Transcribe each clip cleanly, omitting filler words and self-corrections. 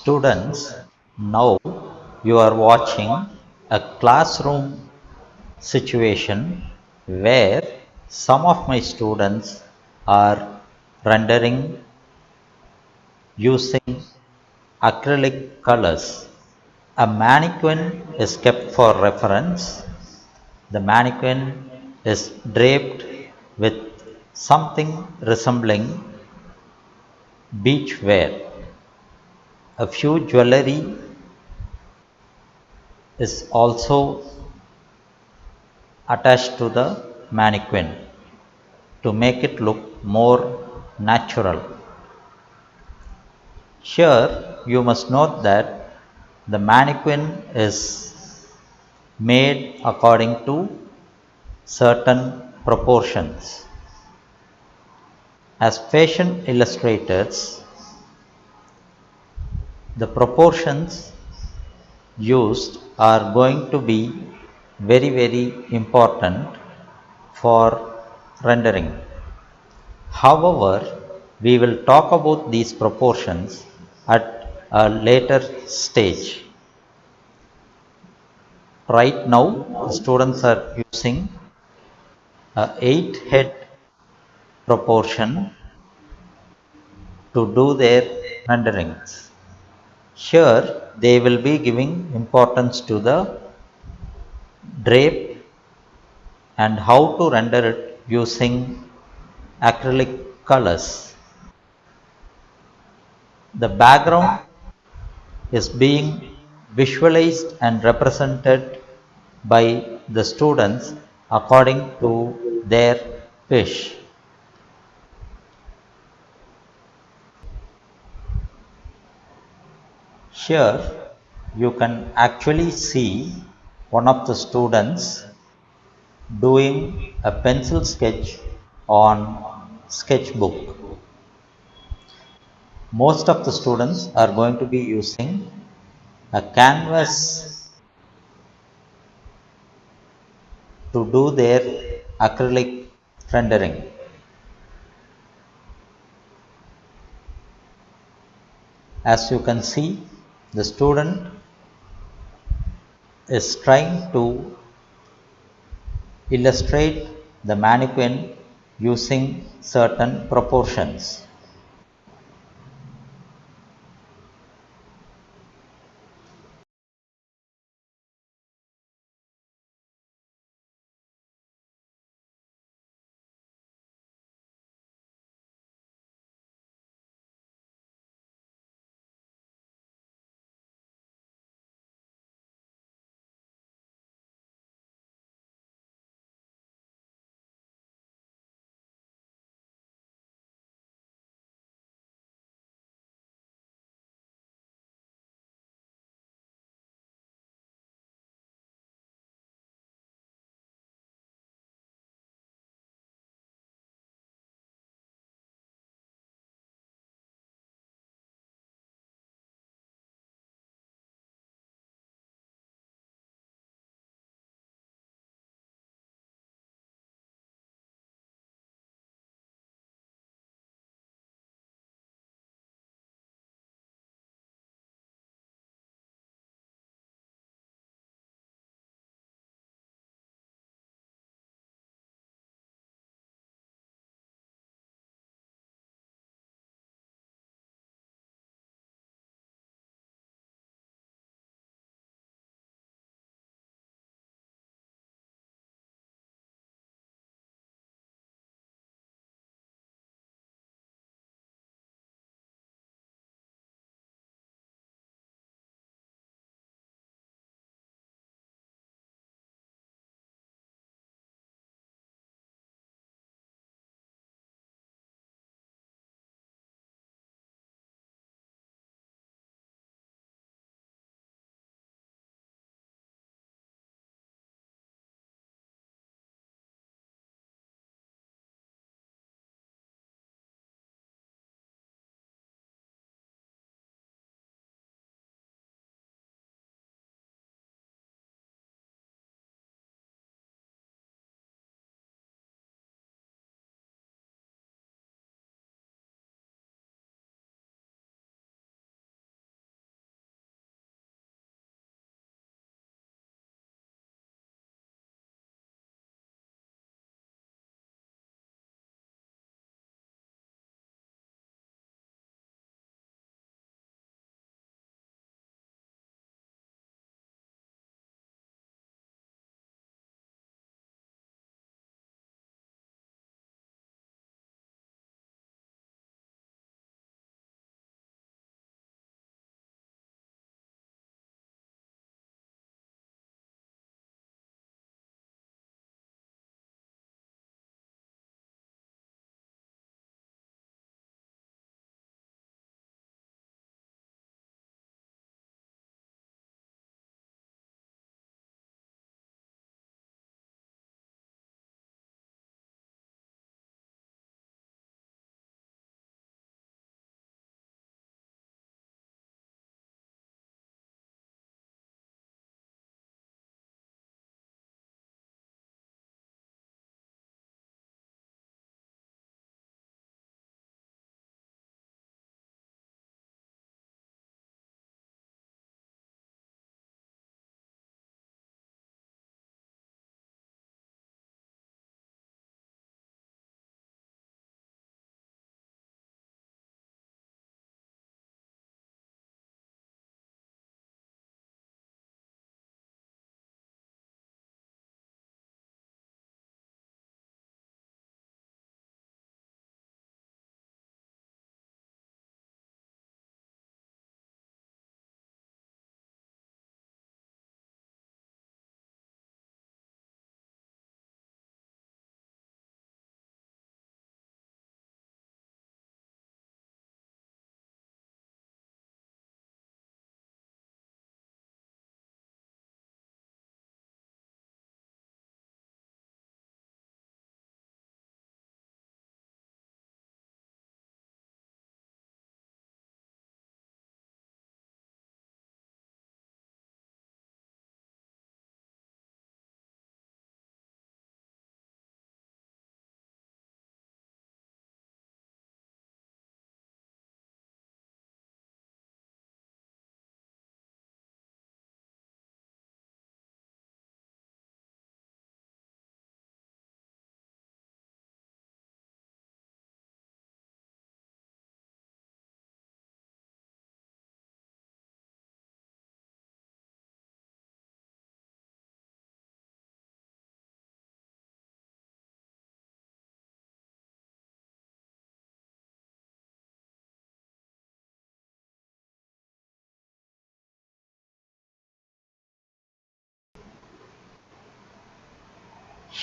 Students, now you are watching a classroom situation where some of my students are rendering using acrylic colors. A mannequin is kept for reference. The mannequin is draped with something resembling beach wear. A few jewelry is also attached to the mannequin to make it look more natural. Here you must note that the mannequin is made according to certain proportions. As fashion illustrators, the proportions used are going to be very important for rendering. However, we will talk about these proportions at a later stage. Right now, the students are using a 8 head proportion to do their renderings. Here, they will be giving importance to the drape and how to render it using acrylic colors. The background is being visualized and represented by the students according to their wish. Here you can actually see one of the students doing a pencil sketch on sketchbook. Most of the students are going to be using a canvas to do their acrylic rendering. As you can see, the student is trying to illustrate the mannequin using certain proportions.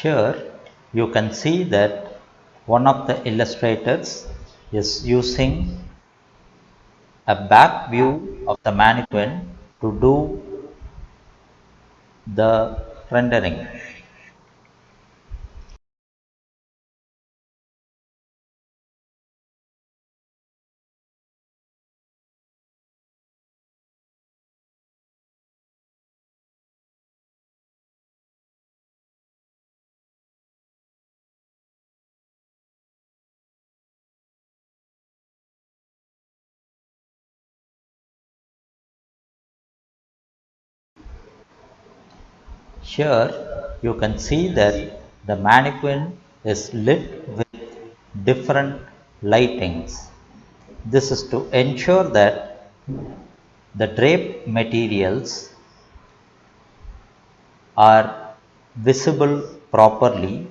Here you can see that one of the illustrators is using a back view of the mannequin to do the rendering. Here you can see that the mannequin is lit with different lightings. This is to ensure that the drape materials are visible properly,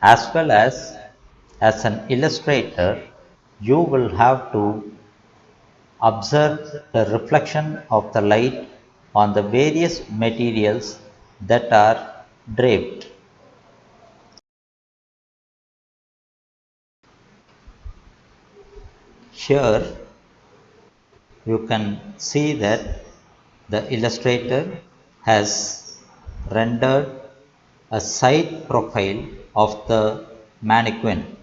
as well as an illustrator you will have to observe the reflection of the light on the various materials that are draped. Here you can see that the illustrator has rendered a side profile of the mannequin.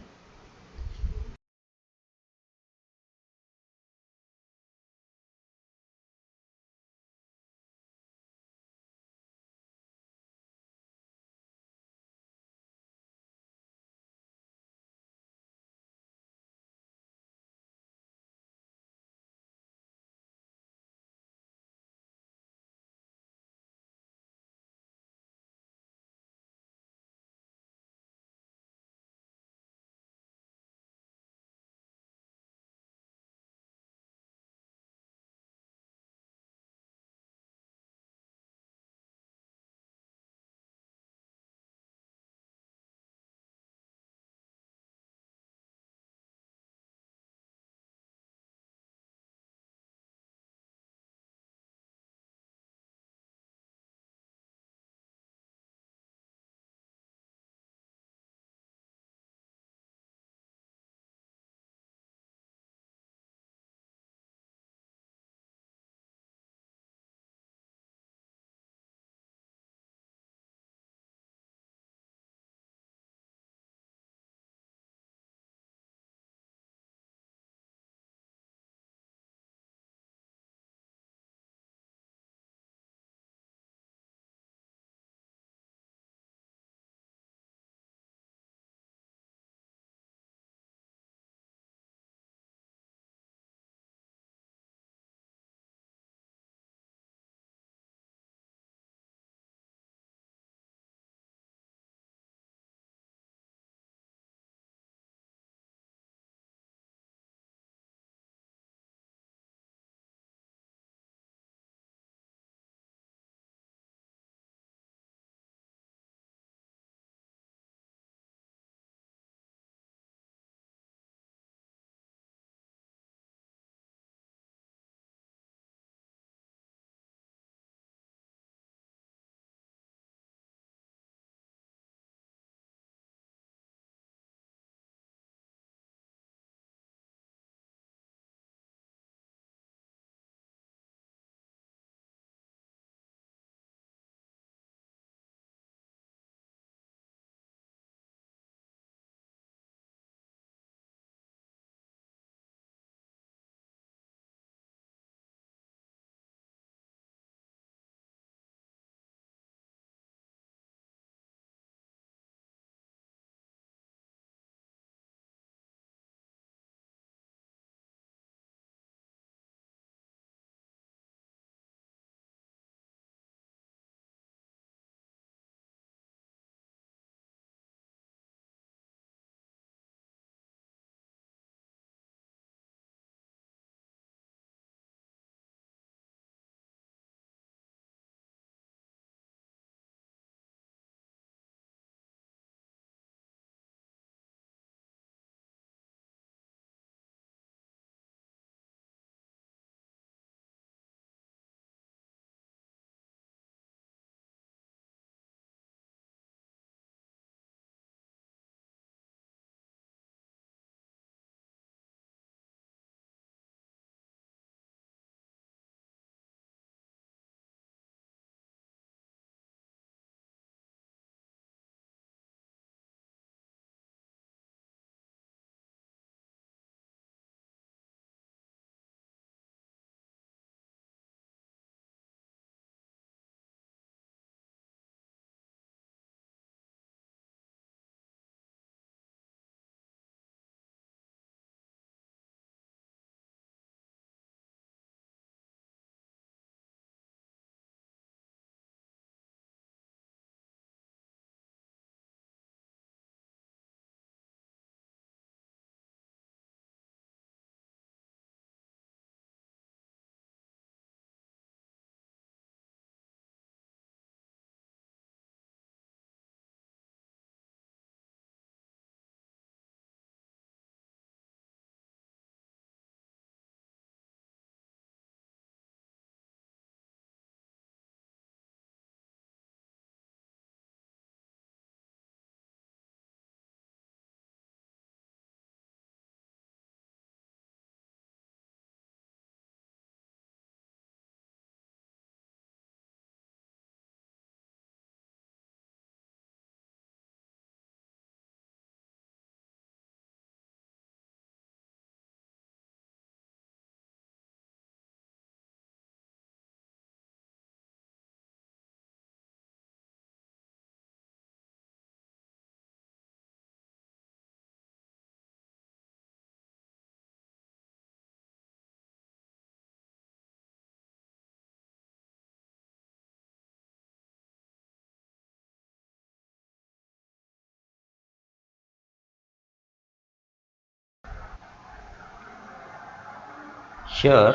Here,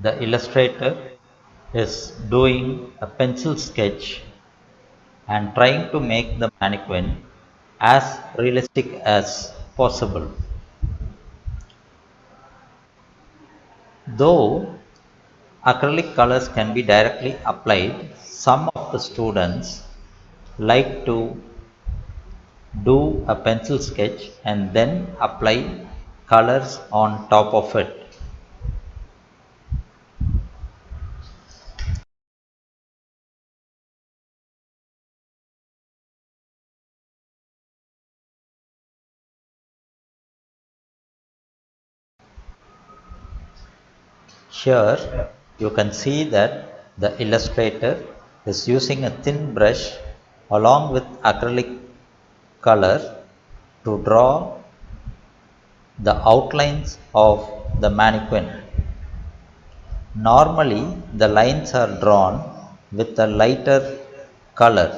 the illustrator is doing a pencil sketch and trying to make the mannequin as realistic as possible. Though acrylic colors can be directly applied, some of the students like to do a pencil sketch and then apply colors on top of it. Here you can see that the illustrator is using a thin brush along with acrylic color to draw the outlines of the mannequin. Normally the lines are drawn with a lighter color.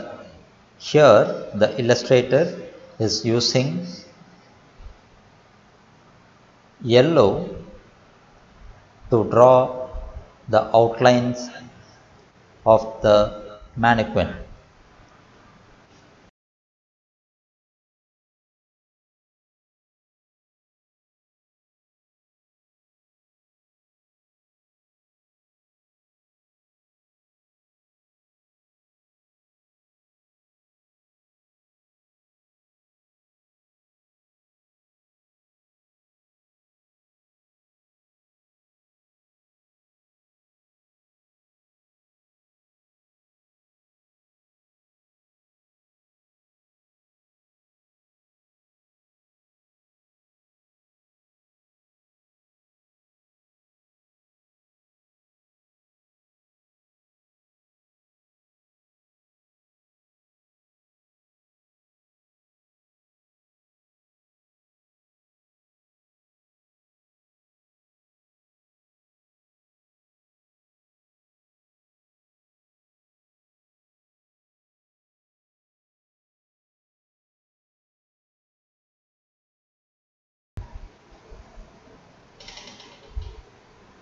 Here the illustrator is using yellow to draw the outlines of the mannequin.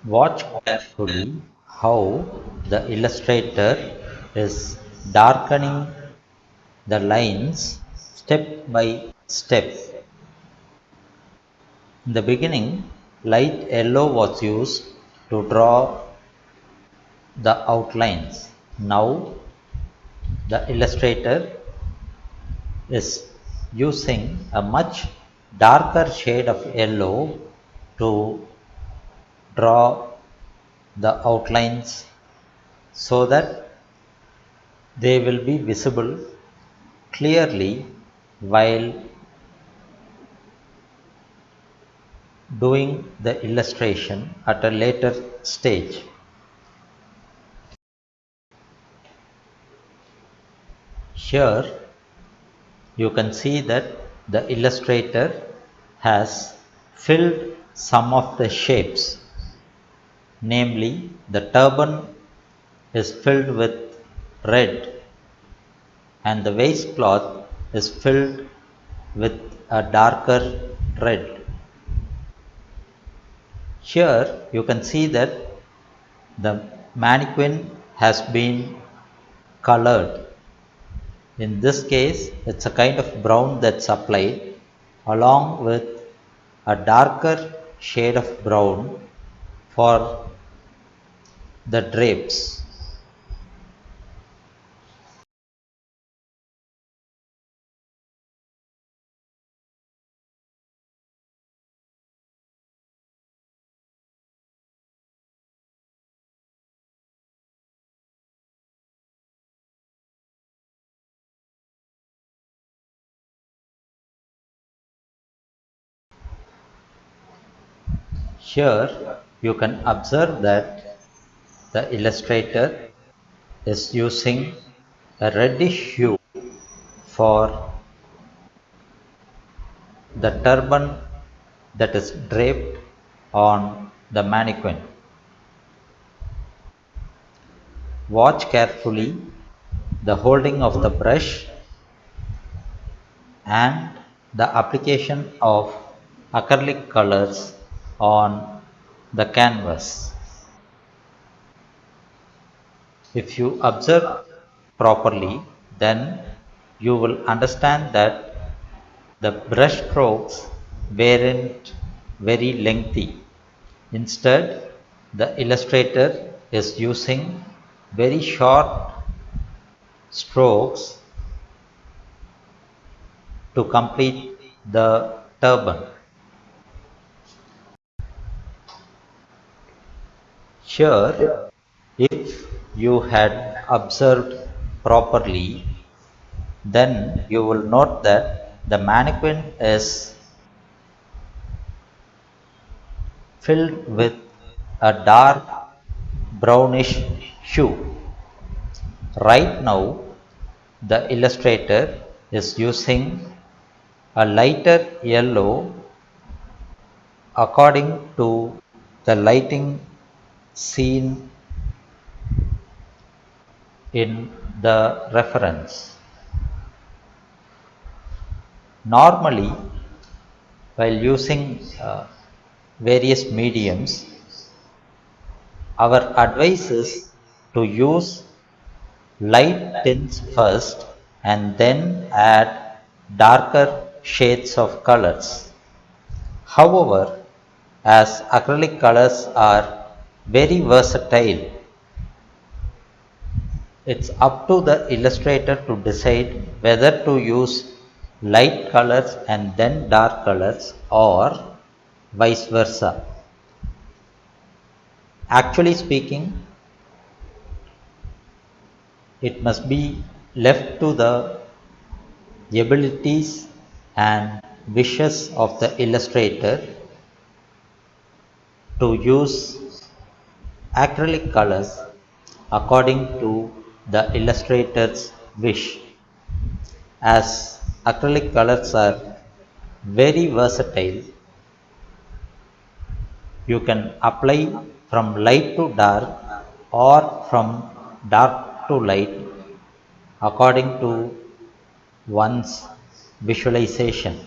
Watch carefully how the illustrator is darkening the lines step by step. In the beginning, light yellow was used to draw the outlines. Now, the illustrator is using a much darker shade of yellow to draw the outlines so that they will be visible clearly while doing the illustration at a later stage. Here you can see that the illustrator has filled some of the shapes, namely the turban is filled with red and the waistcloth is filled with a darker red. Here you can see that the mannequin has been colored. In this case, it's a kind of brown that's applied along with a darker shade of brown for the drapes. Here you can observe that the illustrator is using a reddish hue for the turban that is draped on the mannequin. Watch carefully the holding of the brush and the application of acrylic colors on the canvas. If you observe properly, then you will understand that the brush strokes weren't very lengthy. Instead, the illustrator is using very short strokes to complete the turban. Here, if you had observed properly, then you will note that the mannequin is filled with a dark brownish hue. Right now, the illustrator is using a lighter yellow according to the lighting seen in the reference. Normally, while using various mediums, our advice is to use light tints first and then add darker shades of colors. However, as acrylic colors are very versatile, it's up to the illustrator to decide whether to use light colors and then dark colors or vice versa. Actually speaking, it must be left to the abilities and wishes of the illustrator to use acrylic colors according to the illustrator's wish. As acrylic colors are very versatile, you can apply from light to dark or from dark to light according to one's visualization.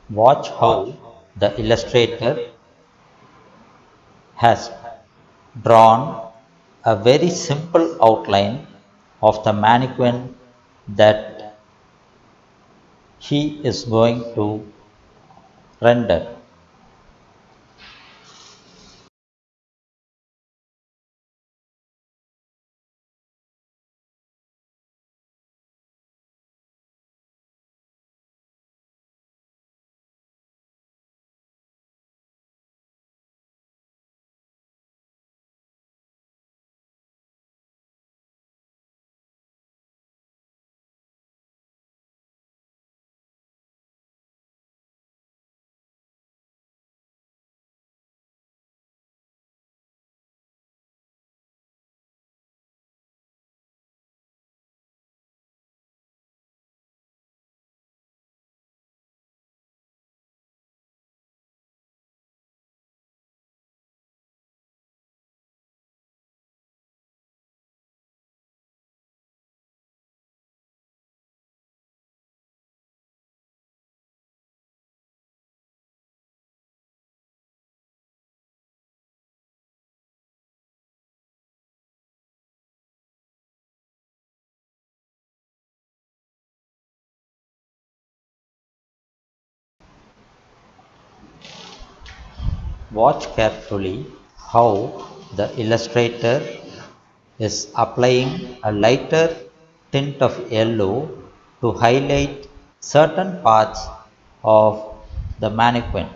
Watch how the illustrator has drawn a very simple outline of the mannequin that he is going to render. Watch carefully how the illustrator is applying a lighter tint of yellow to highlight certain parts of the mannequin.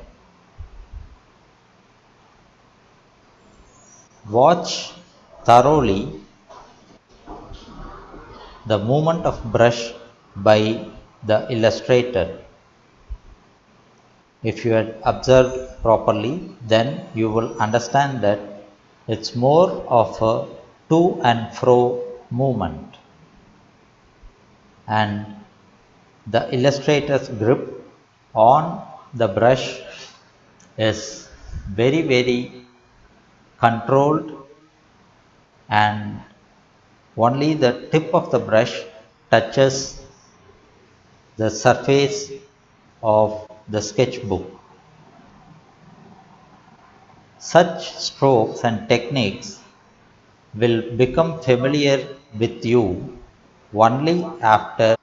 Watch thoroughly the movement of brush by the illustrator. If you had observed properly, then you will understand that it's more of a to and fro movement, and the illustrator's grip on the brush is very controlled, and only the tip of the brush touches the surface of the sketchbook. Such strokes and techniques will become familiar with you only after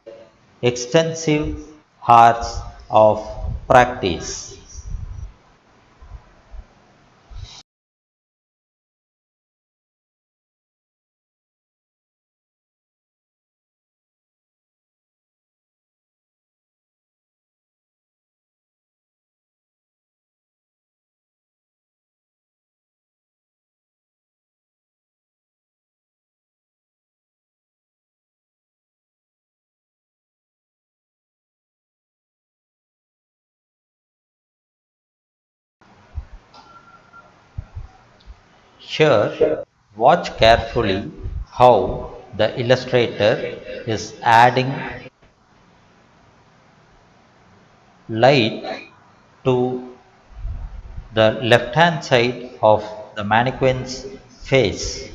extensive hours of practice. Here, watch carefully how the illustrator is adding light to the left hand side of the mannequin's face.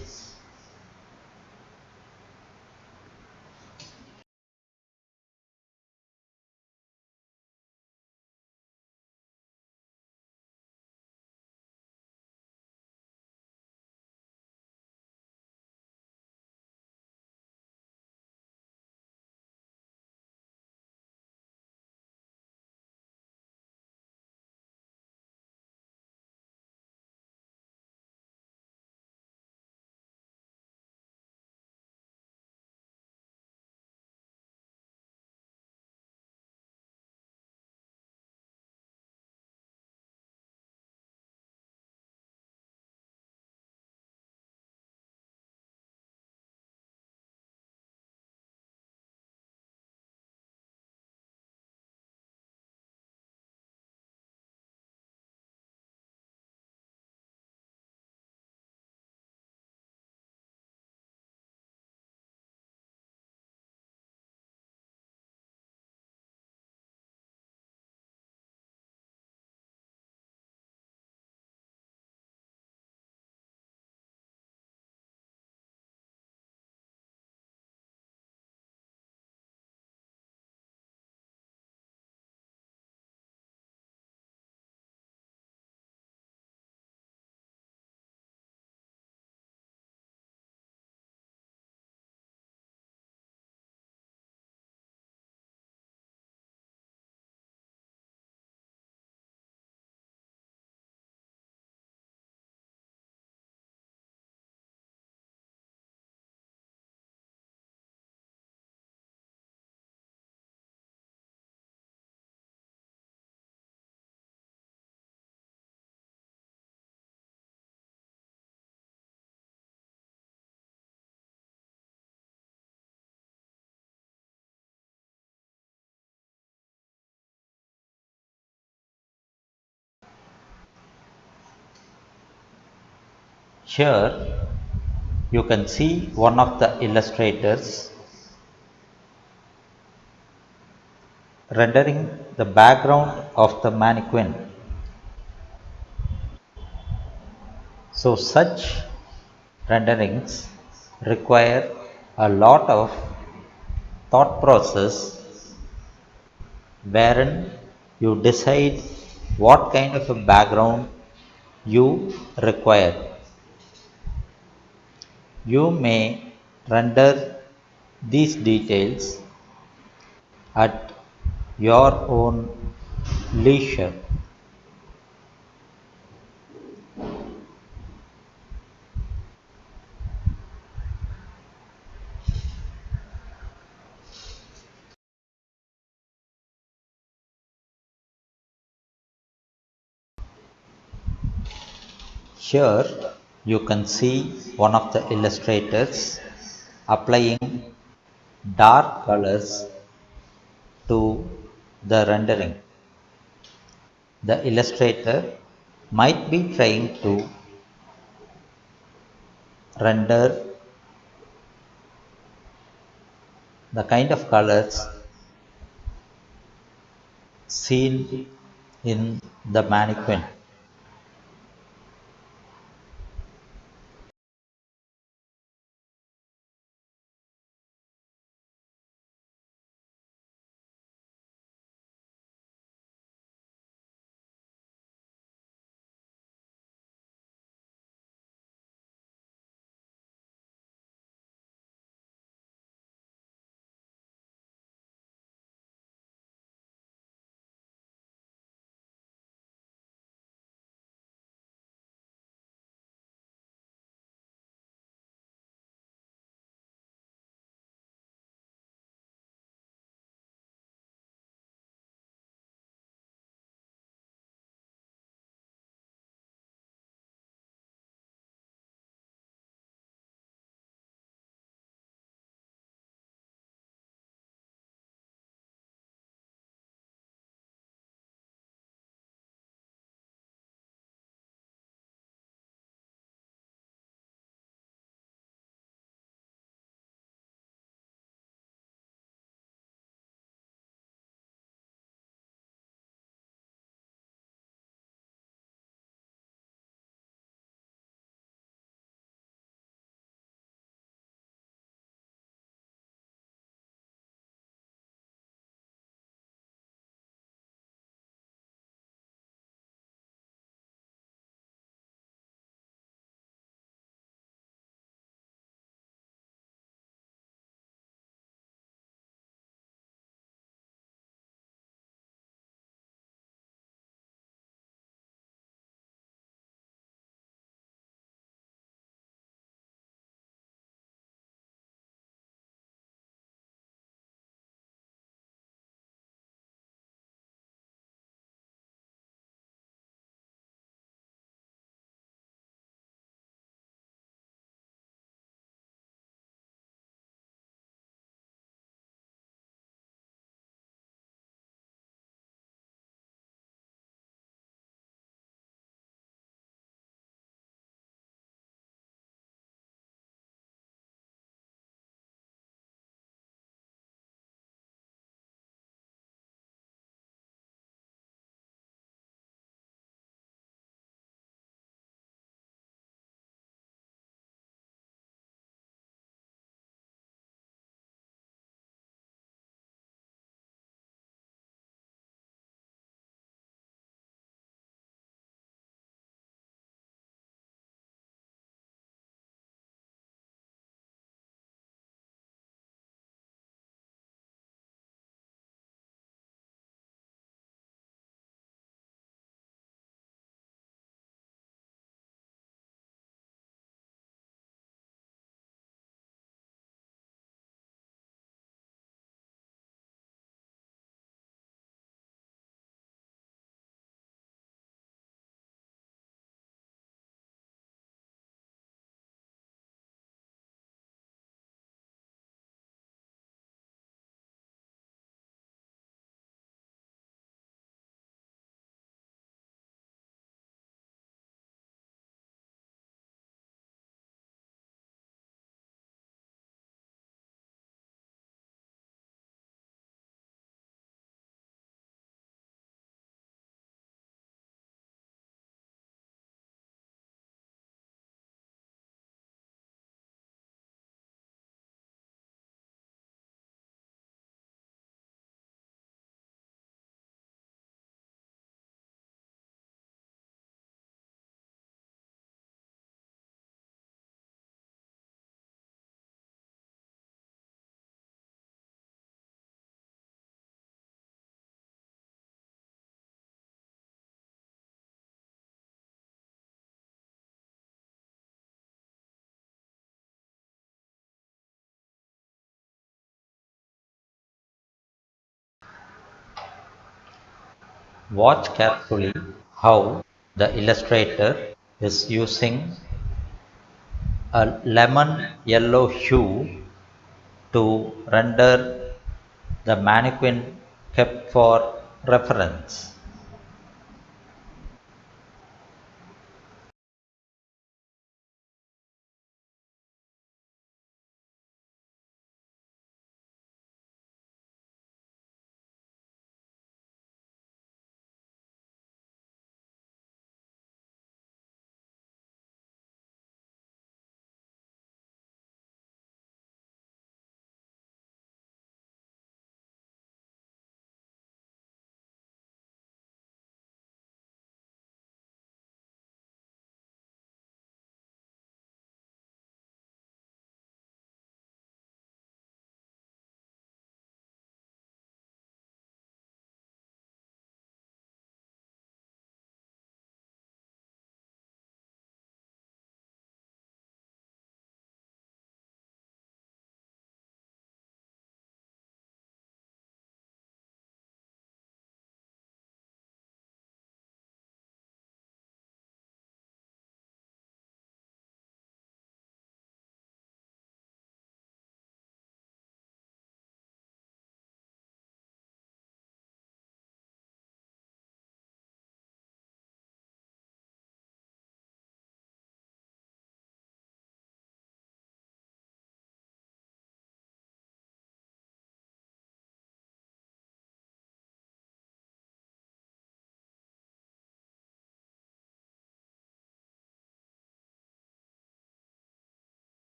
Here you can see one of the illustrators rendering the background of the mannequin. So such renderings require a lot of thought process, wherein you decide what kind of a background you require. You may render these details at your own leisure. Here you can see one of the illustrators applying dark colors to the rendering. The illustrator might be trying to render the kind of colors seen in the mannequin. Watch carefully how the illustrator is using a lemon yellow hue to render the mannequin kept for reference.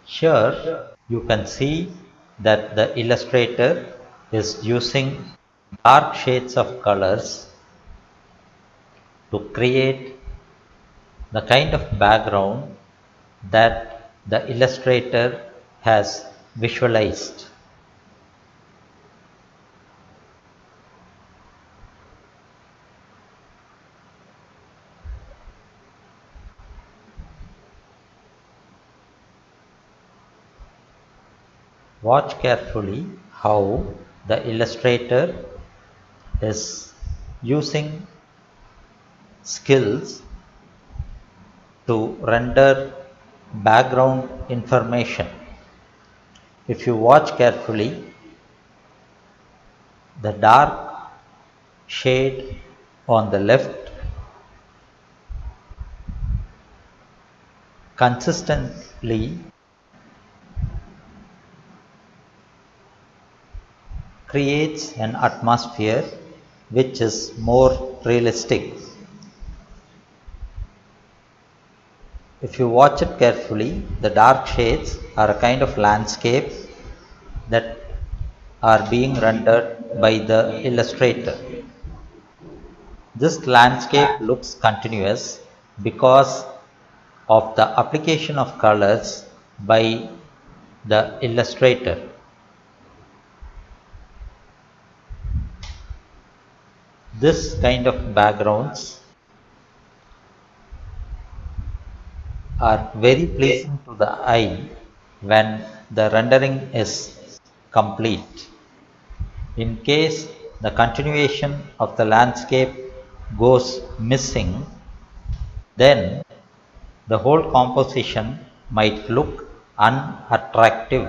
Here you can see that the illustrator is using dark shades of colors to create the kind of background that the illustrator has visualized. Watch carefully how the illustrator is using skills to render background information. If you watch carefully, the dark shade on the left consistently creates an atmosphere which is more realistic. If you watch it carefully, the dark shades are a kind of landscape that are being rendered by the illustrator. This landscape looks continuous because of the application of colors by the illustrator. This kind of backgrounds are very pleasing to the eye when the rendering is complete. In case the continuation of the landscape goes missing, then the whole composition might look unattractive.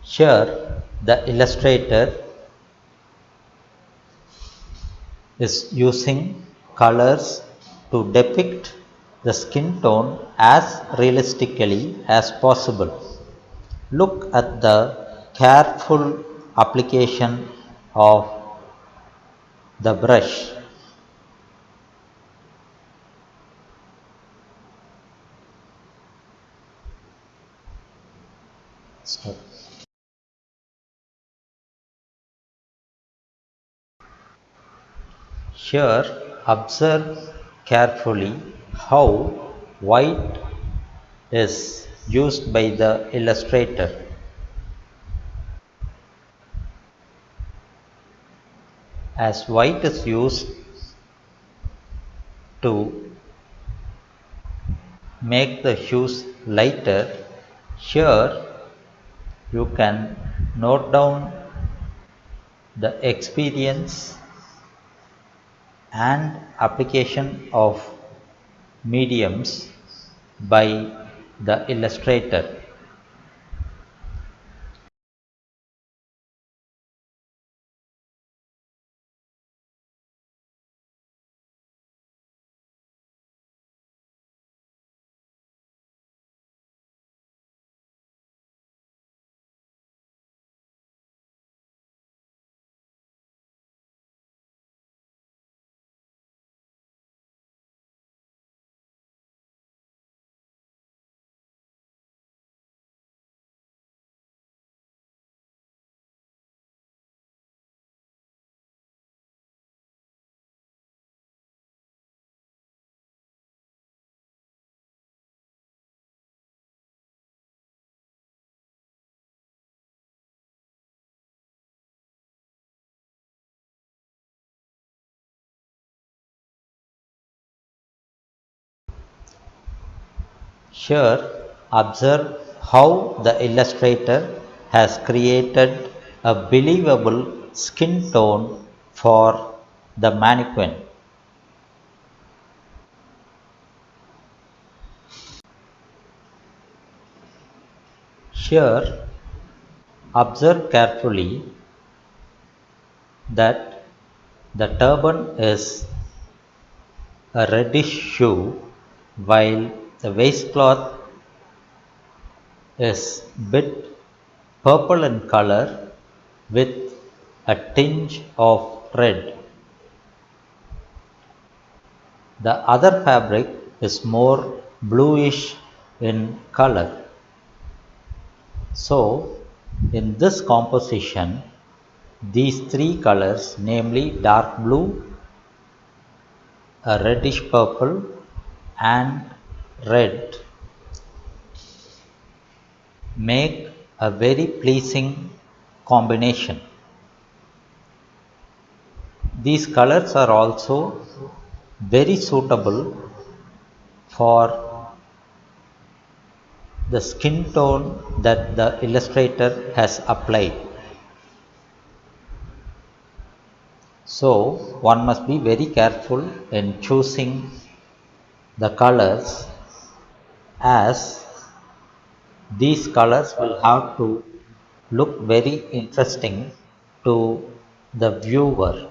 Here, the illustrator is using colors to depict the skin tone as realistically as possible. Look at the careful application of the brush. Here, observe carefully how white is used by the illustrator. As white is used to make the hues lighter, here you can note down the experience and application of mediums by the illustrator. Here, observe how the illustrator has created a believable skin tone for the mannequin. Here, observe carefully that the turban is a reddish hue while the waistcloth is bit purple in color with a tinge of red. The other fabric is more bluish in color. So, in this composition, these three colors, namely dark blue, a reddish purple, and red, make a very pleasing combination. These colors are also very suitable for the skin tone that the illustrator has applied. So, one must be very careful in choosing the colors, as these colors will have to look very interesting to the viewer.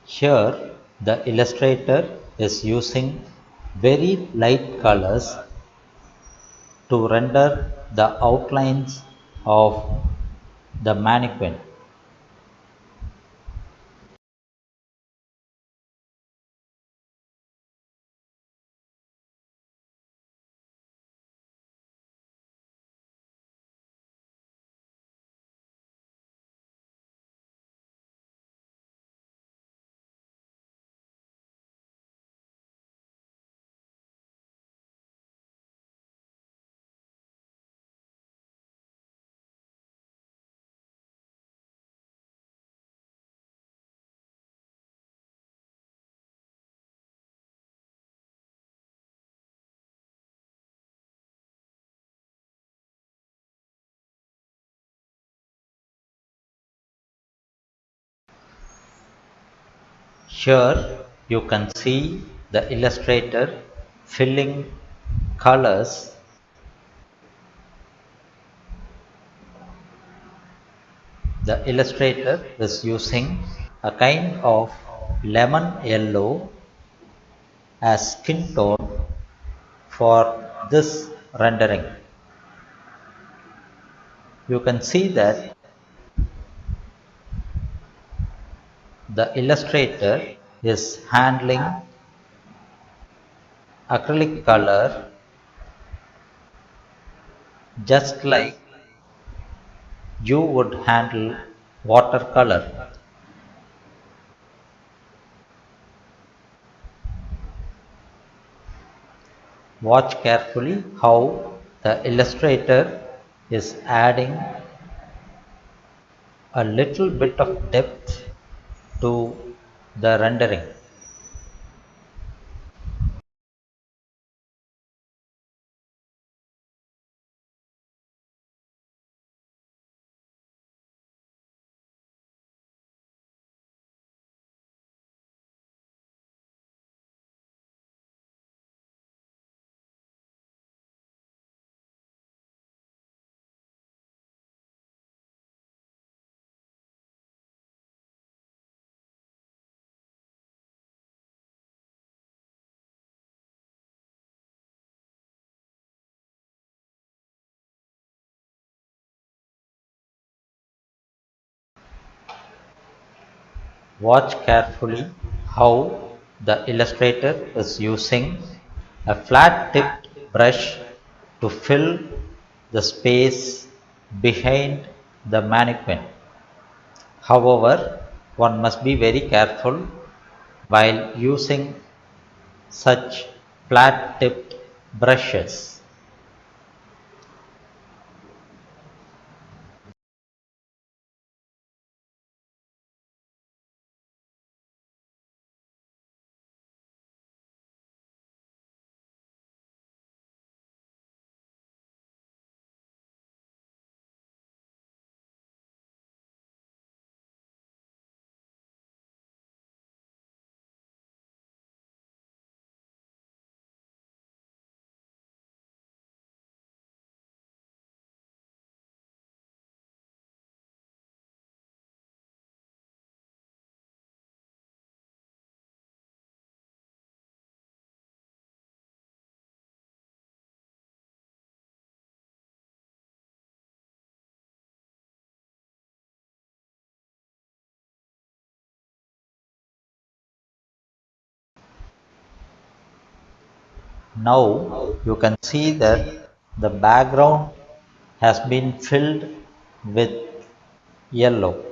Here, the illustrator is using very light colors to render the outlines of the mannequin. Here you can see the illustrator filling colors. The illustrator is using a kind of lemon yellow as skin tone for this rendering. You can see that the illustrator is handling acrylic color just like you would handle watercolor. Watch carefully how the illustrator is adding a little bit of depth to the rendering. Watch carefully how the illustrator is using a flat tipped brush to fill the space behind the mannequin. However, one must be very careful while using such flat tipped brushes. Now you can see that the background has been filled with yellow.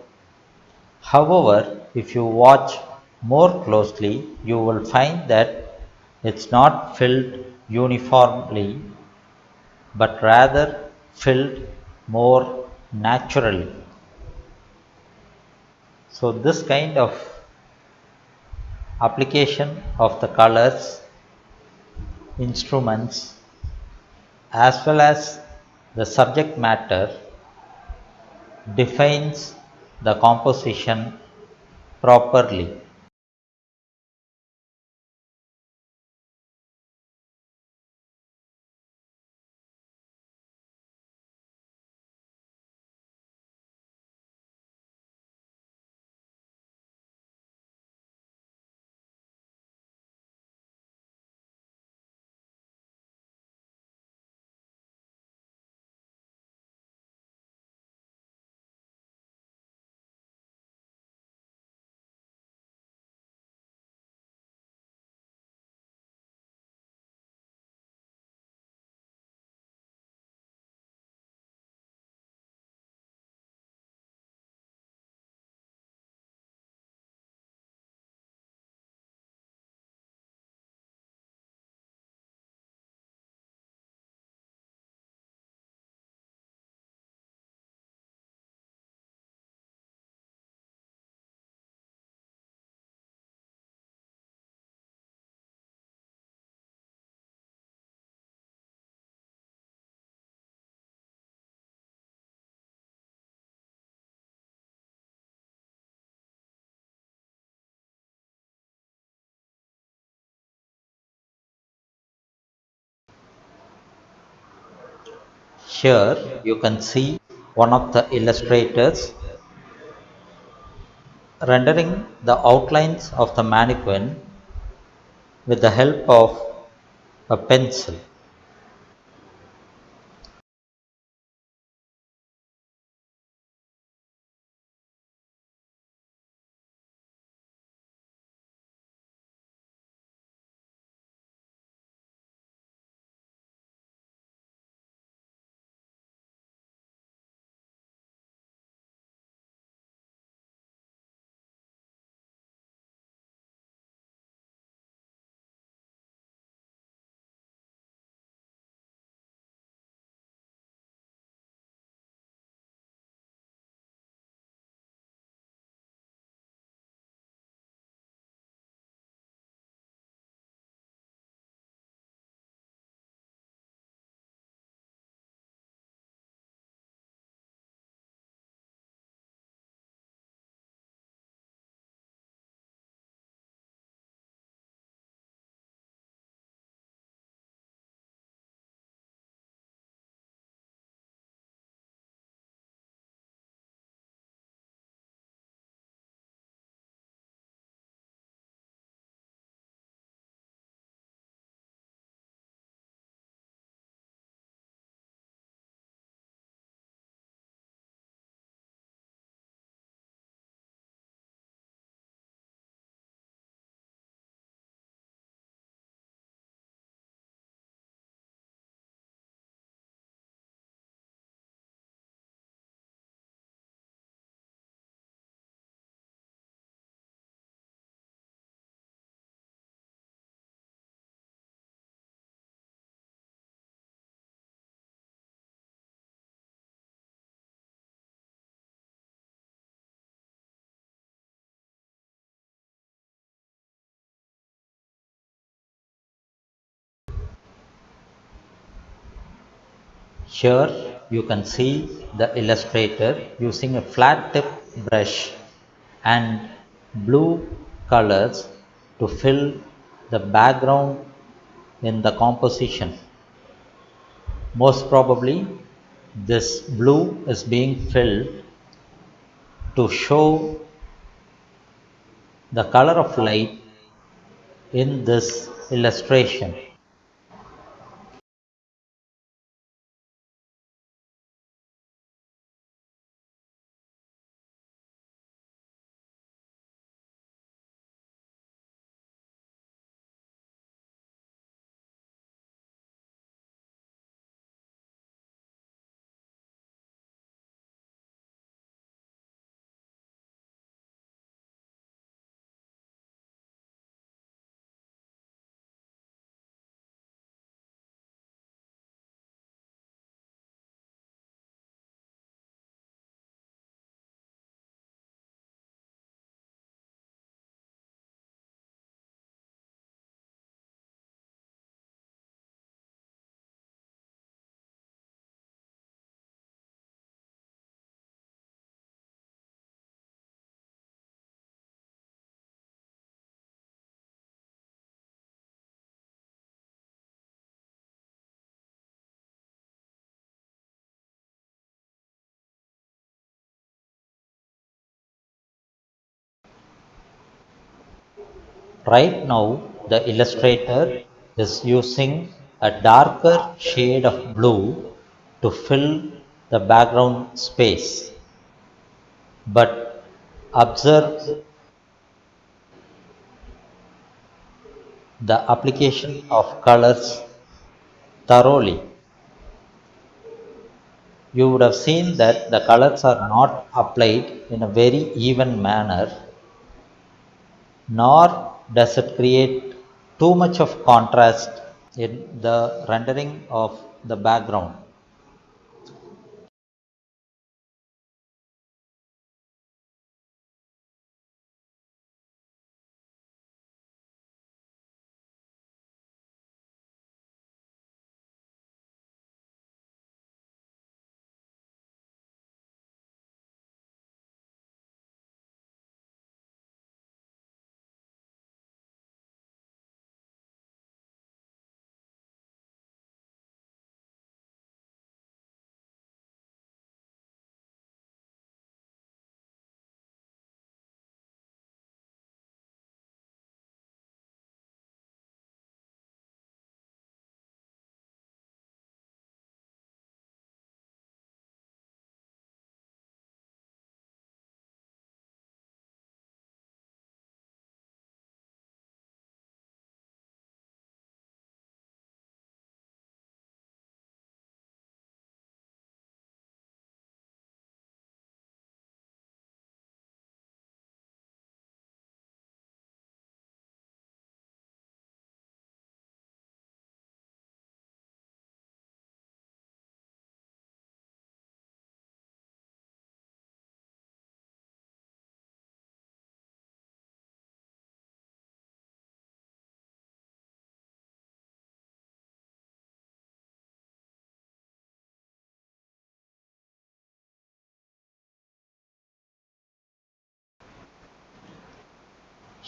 However, if you watch more closely, you will find that it's not filled uniformly, but rather filled more naturally. So this kind of application of the colors, instruments, as well as the subject matter defines the composition properly. Here you can see one of the illustrators rendering the outlines of the mannequin with the help of a pencil. Here you can see the illustrator using a flat tip brush and blue colors to fill the background in the composition. Most probably, this blue is being filled to show the color of light in this illustration. Right now, the illustrator is using a darker shade of blue to fill the background space. But observe the application of colors thoroughly. You would have seen that the colors are not applied in a very even manner, nor does it create too much of contrast in the rendering of the background.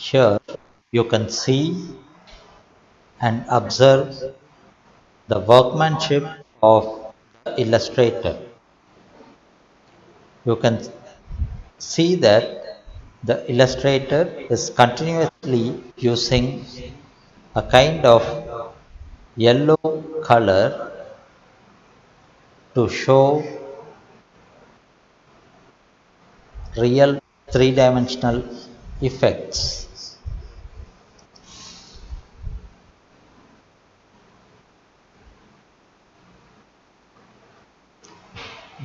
Here you can see and observe the workmanship of the illustrator. You can see that the illustrator is continuously using a kind of yellow color to show real three-dimensional effects.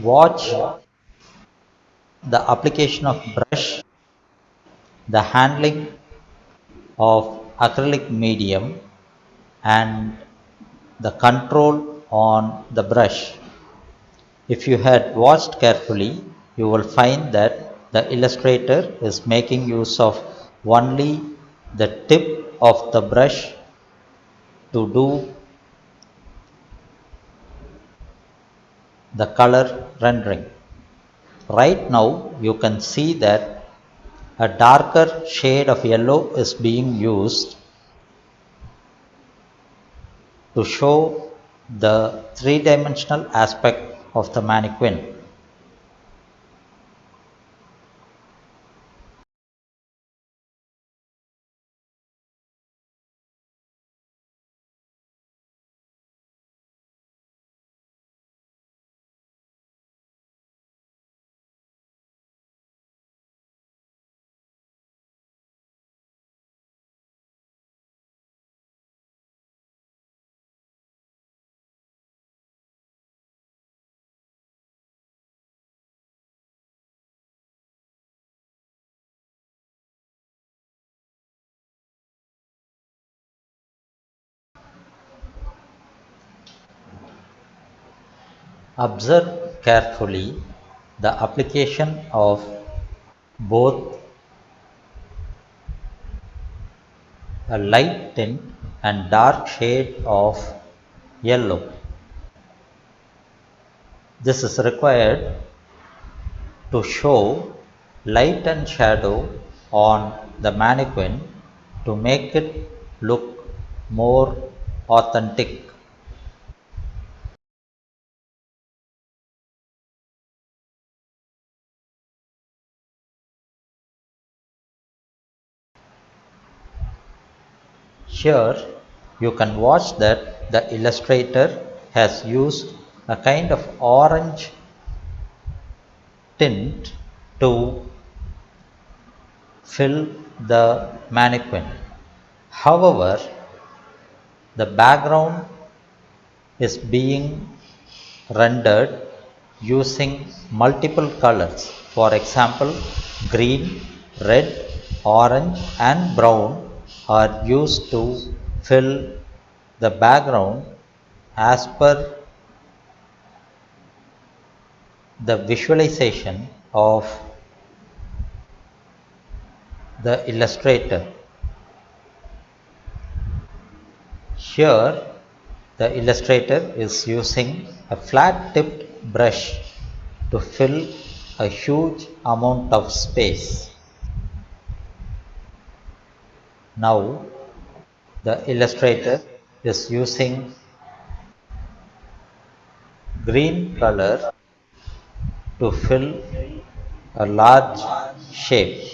Watch the application of brush, the handling of acrylic medium, and the control on the brush. If you had watched carefully, you will find that the illustrator is making use of only the tip of the brush to do the color rendering. Right now, you can see that a darker shade of yellow is being used to show the three-dimensional aspect of the mannequin. Observe carefully the application of both a light tint and dark shade of yellow. This is required to show light and shadow on the mannequin to make it look more authentic. Here you can watch that the illustrator has used a kind of orange tint to fill the mannequin. However, the background is being rendered using multiple colors. For example, green, red, orange and brown are used to fill the background as per the visualization of the illustrator. Here, the illustrator is using a flat tipped brush to fill a huge amount of space. Now, the illustrator is using green color to fill a large shape.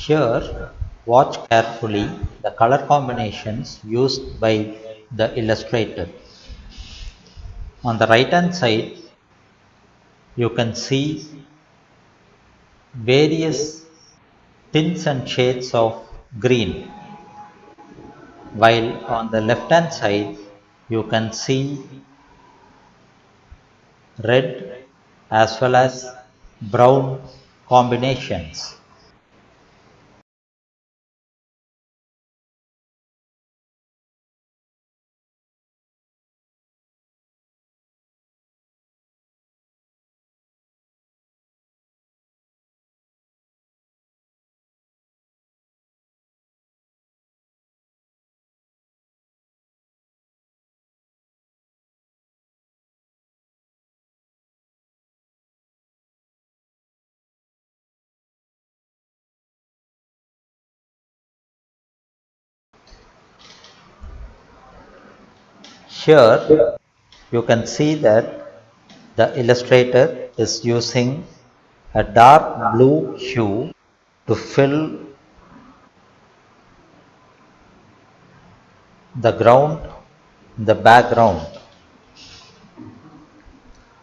Here, watch carefully the color combinations used by the illustrator. On the right hand side, you can see various tints and shades of green, while on the left hand side, you can see red as well as brown combinations. Here, you can see that the illustrator is using a dark blue hue to fill the ground, the background.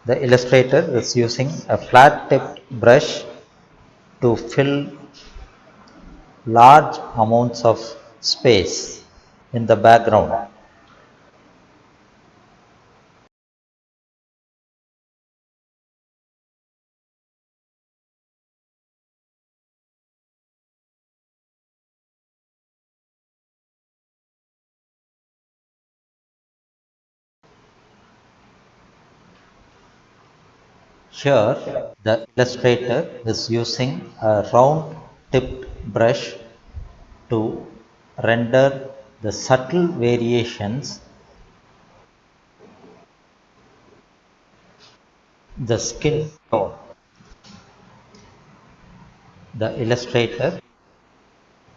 The illustrator is using a flat tipped brush to fill large amounts of space in the background. Here, the illustrator is using a round tipped brush to render the subtle variations, the skin tone. The illustrator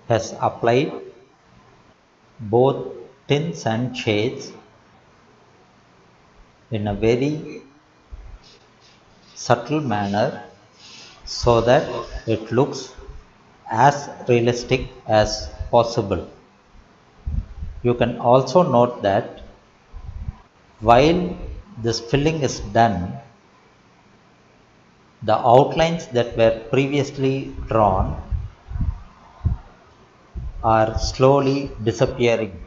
has applied both tints and shades in a very subtle manner so that it looks as realistic as possible. You can also note that while this filling is done, the outlines that were previously drawn are slowly disappearing.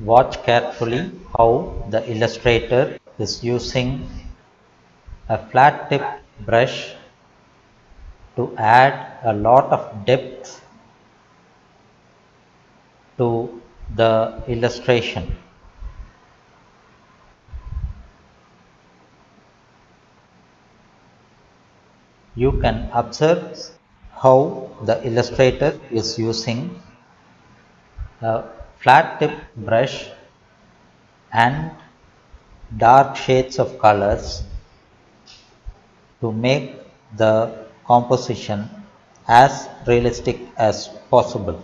Watch carefully how the illustrator is using a flat tipped brush to add a lot of depth to the illustration. You can observe how the illustrator is using a flat tip brush and dark shades of colors to make the composition as realistic as possible.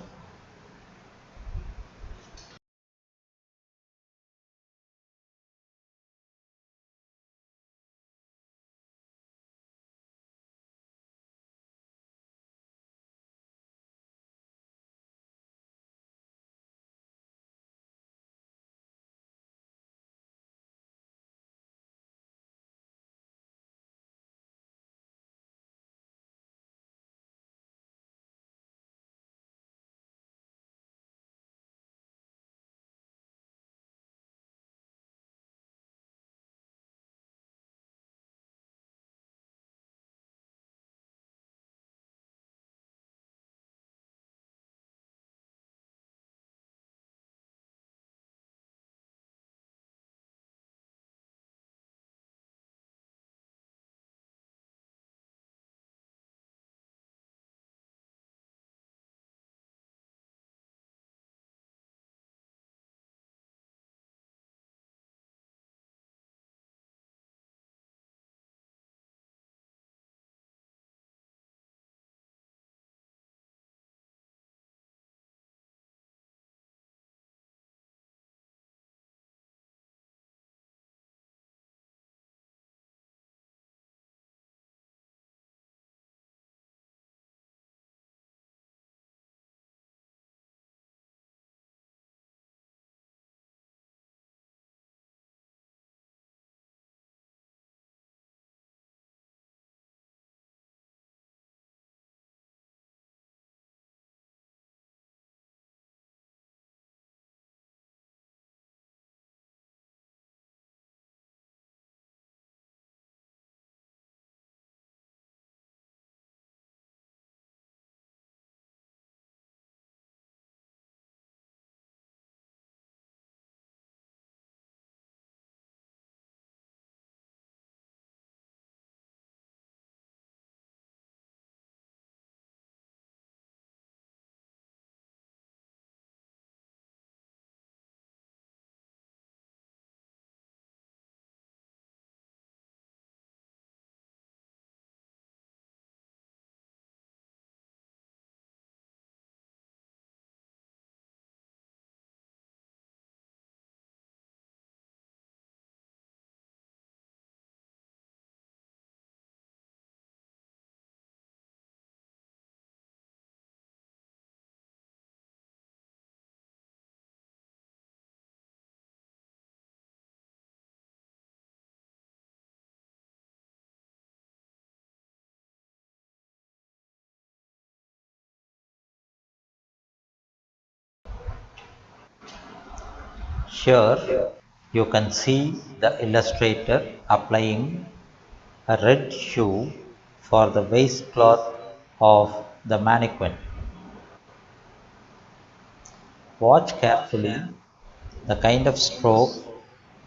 Here you can see the illustrator applying a red hue for the waistcloth of the mannequin. Watch carefully the kind of stroke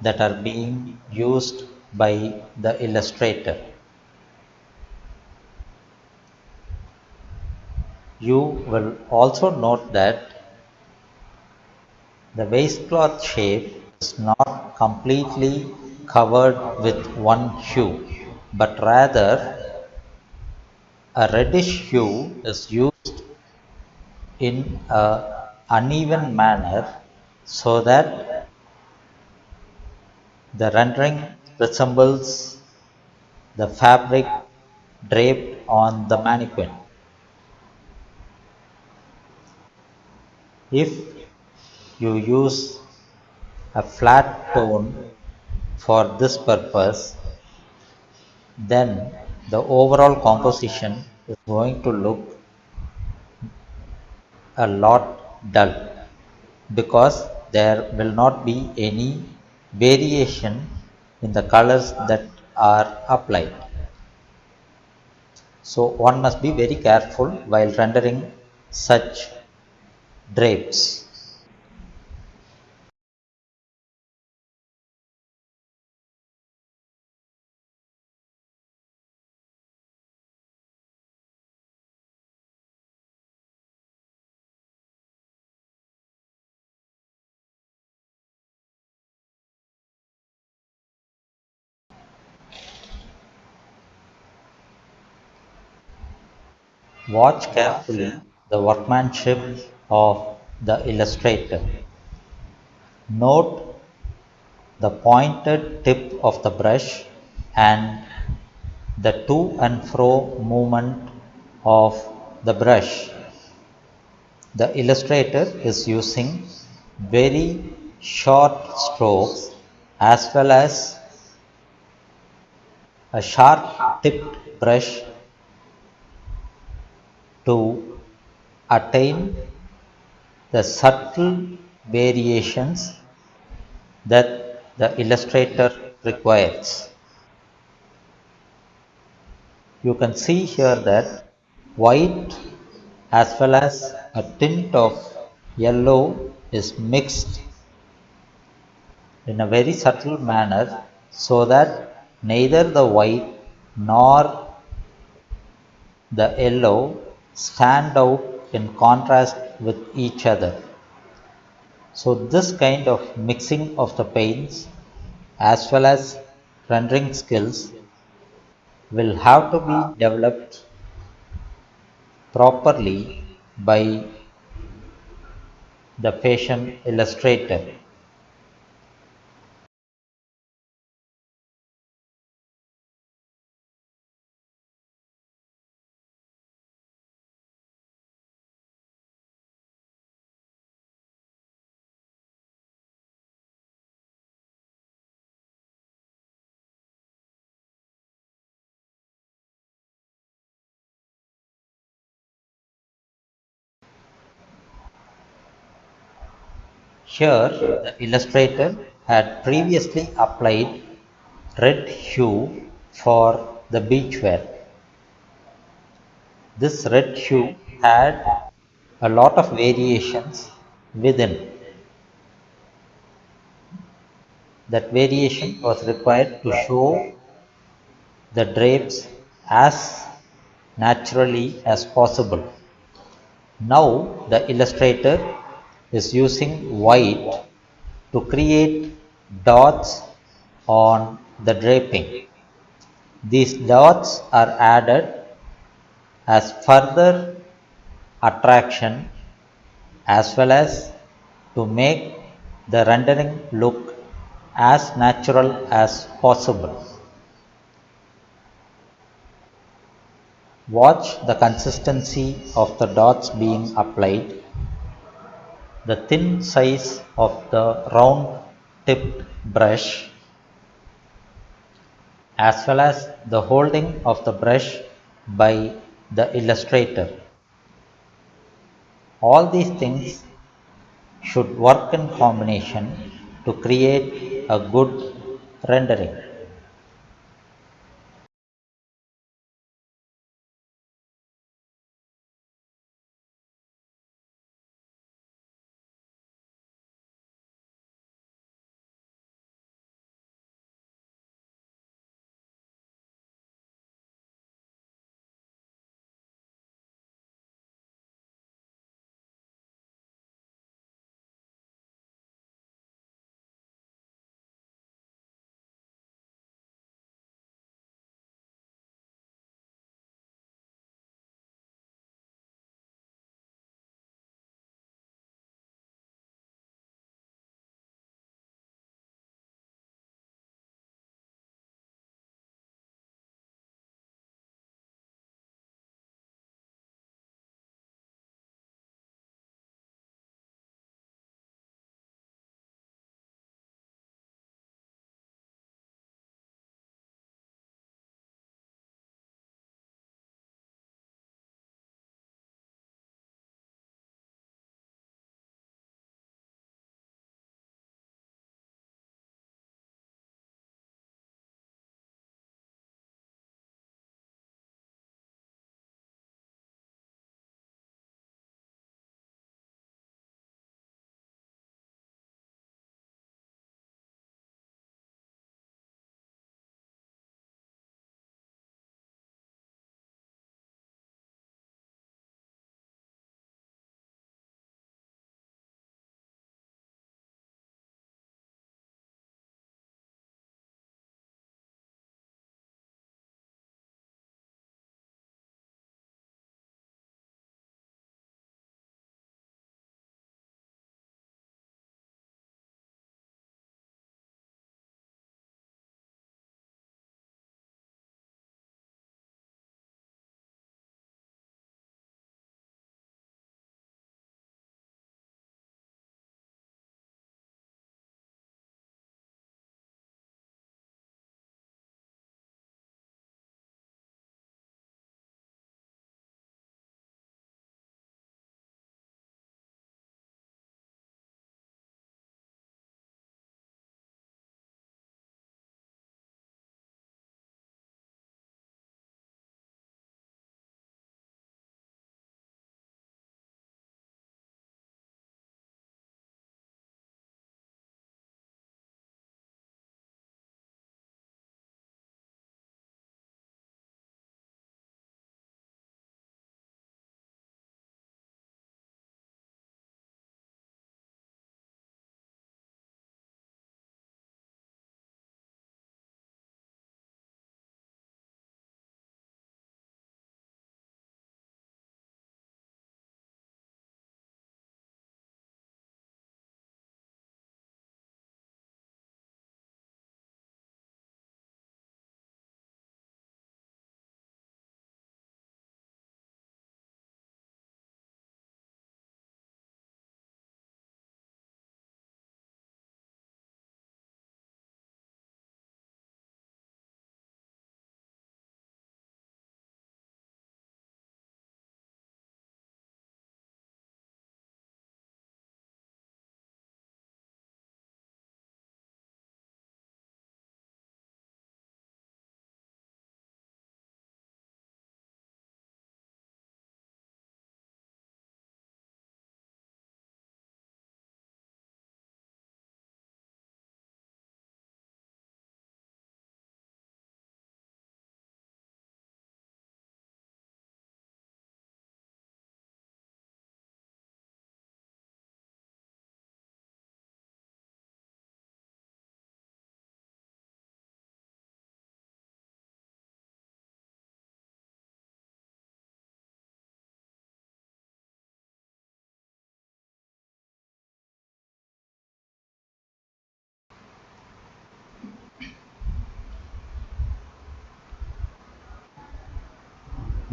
that are being used by the illustrator. You will also note that the waistcloth shape is not completely covered with one hue, but rather a reddish hue is used in a uneven manner so that the rendering resembles the fabric draped on the mannequin. If you use a flat tone for this purpose, then the overall composition is going to look a lot dull because there will not be any variation in the colors that are applied. So one must be very careful while rendering such drapes. Watch carefully the workmanship of the illustrator. Note the pointed tip of the brush and the to and fro movement of the brush. The illustrator is using very short strokes as well as a sharp tipped brush to attain the subtle variations that the illustrator requires. You can see here that white as well as a tint of yellow is mixed in a very subtle manner so that neither the white nor the yellow stand out in contrast with each other. So this kind of mixing of the paints as well as rendering skills will have to be developed properly by the fashion illustrator. Here, the illustrator had previously applied red hue for the beachwear. This red hue had a lot of variations within. That variation was required to show the drapes as naturally as possible. Now the illustrator is using white to create dots on the draping. These dots are added as further attraction as well as to make the rendering look as natural as possible. Watch the consistency of the dots being applied, the thin size of the round tipped brush, as well as the holding of the brush by the illustrator. All these things should work in combination to create a good rendering.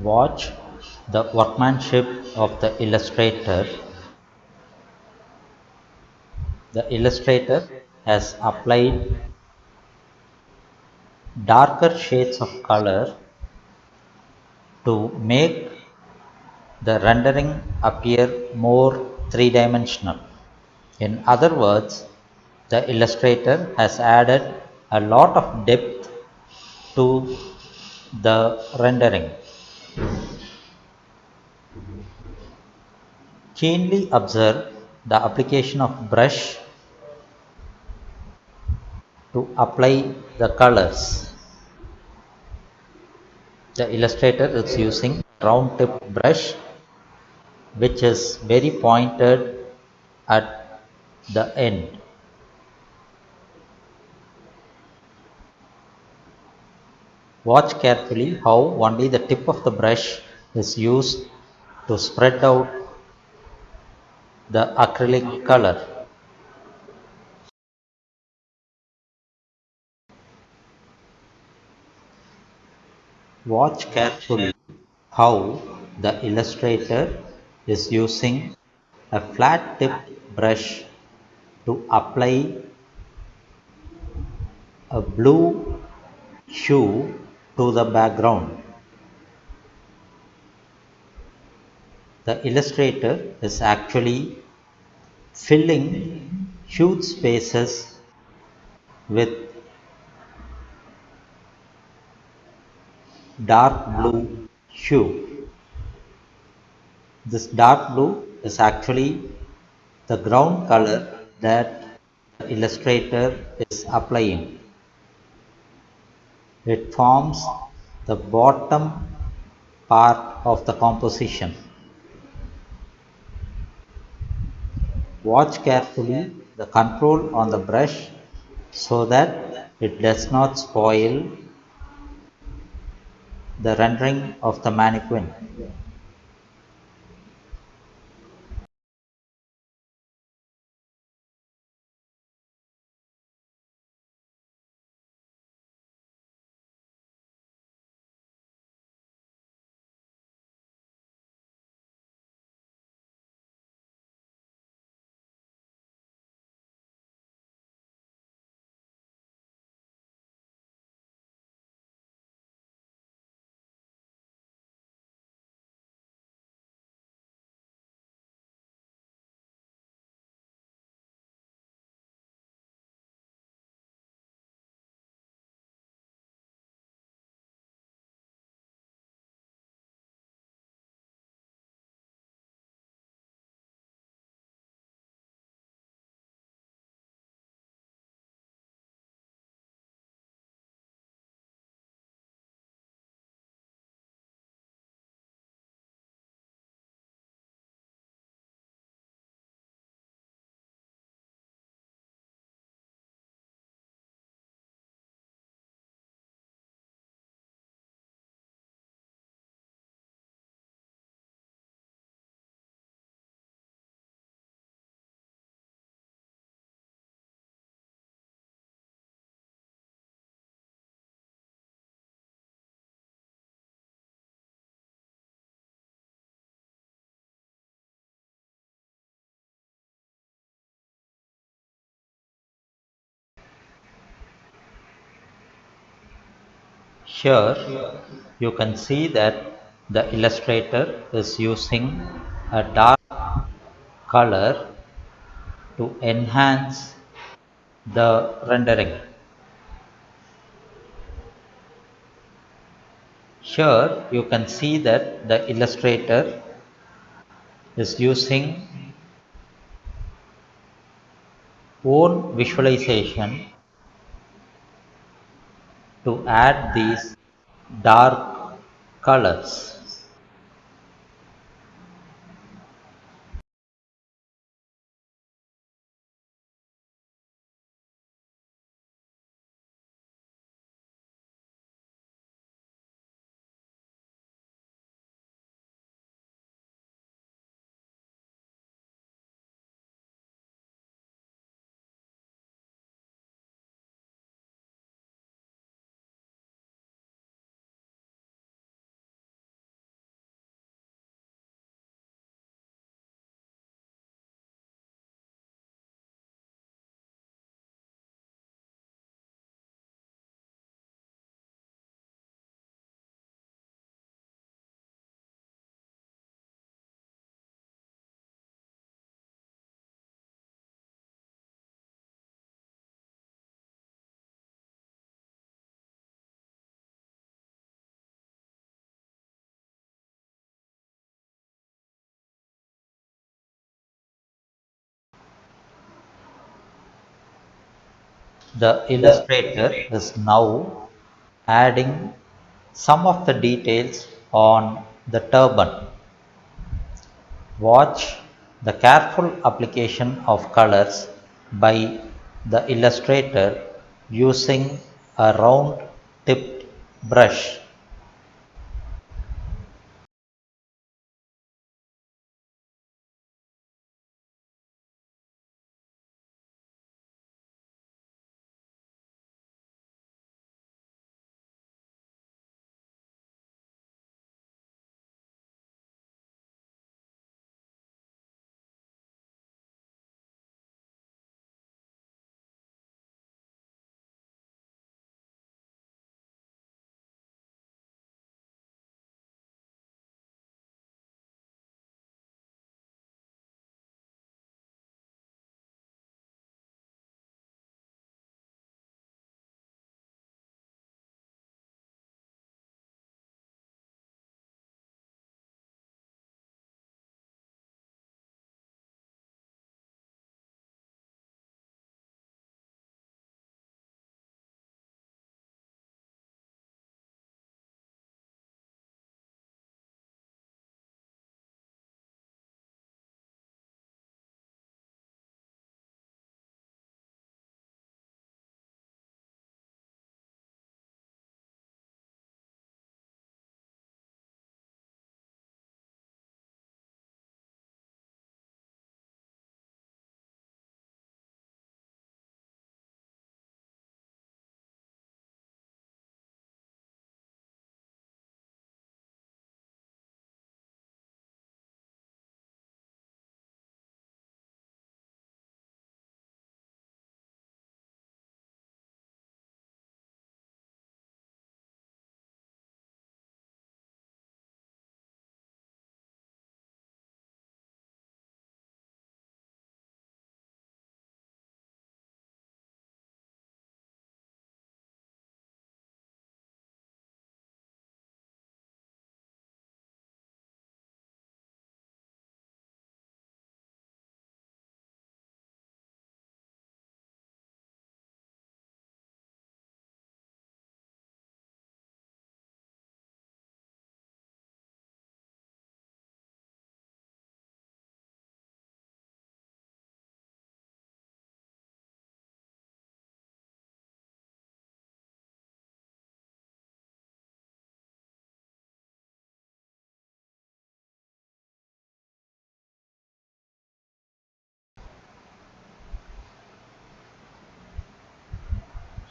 Watch the workmanship of the illustrator. The illustrator has applied darker shades of color to make the rendering appear more three-dimensional. In other words, the illustrator has added a lot of depth to the rendering. Keenly observe the application of brush to apply the colors. The illustrator is using round tip brush which is very pointed at the end. Watch carefully how only the tip of the brush is used to spread out the acrylic color. Watch carefully how the illustrator is using a flat tip brush to apply a blue hue to the background. The illustrator is actually filling huge spaces with dark blue hue. This dark blue is actually the ground color that the illustrator is applying. It forms the bottom part of the composition. Watch carefully the control on the brush so that it does not spoil the rendering of the mannequin. Here you can see that the illustrator is using a dark color to enhance the rendering. Here you can see that the illustrator is using own visualization to add these dark colors. The illustrator is now adding some of the details on the turban. Watch the careful application of colors by the illustrator using a round tipped brush.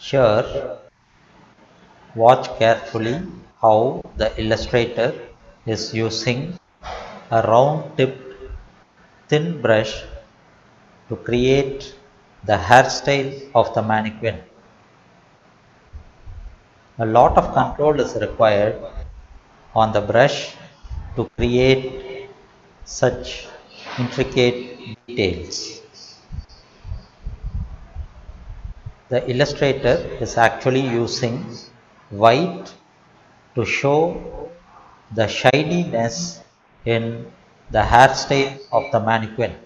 Here, watch carefully how the illustrator is using a round tipped thin brush to create the hairstyle of the mannequin. A lot of control is required on the brush to create such intricate details. The illustrator is actually using white to show the shininess in the hairstyle of the mannequin.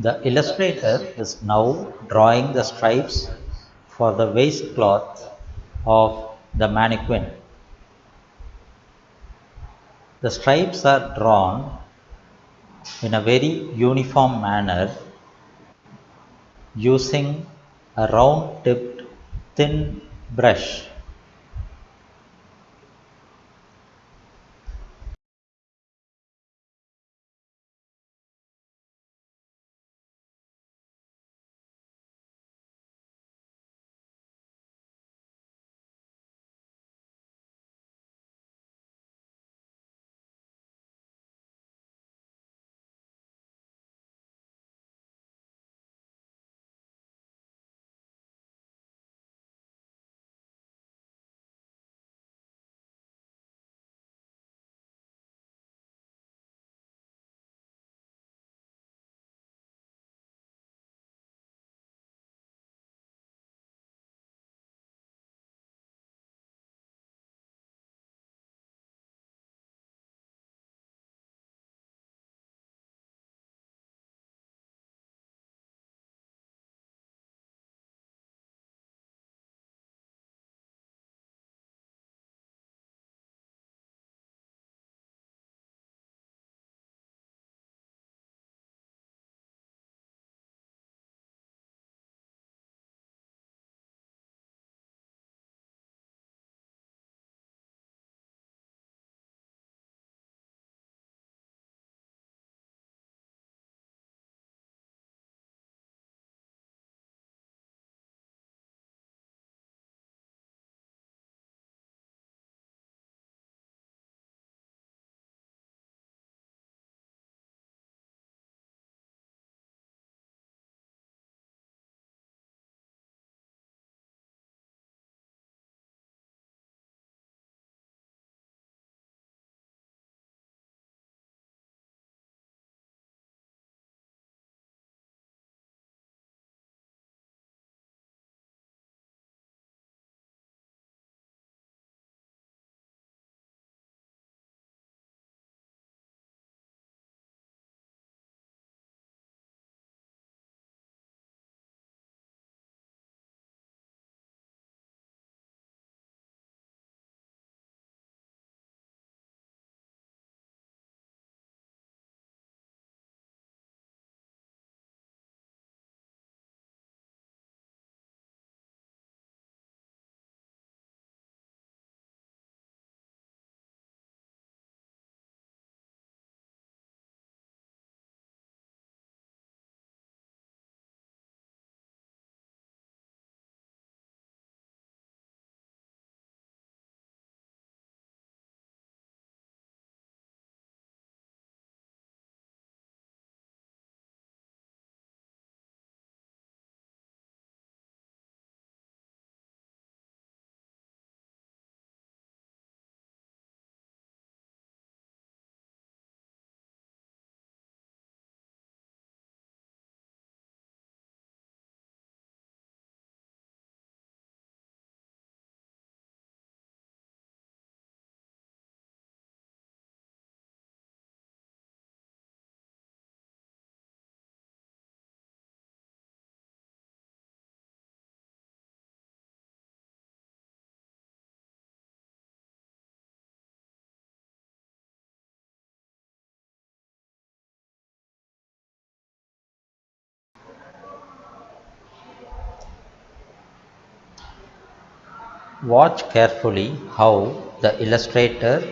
The illustrator is now drawing the stripes for the waistcloth of the mannequin. The stripes are drawn in a very uniform manner using a round tipped thin brush. Watch carefully how the illustrator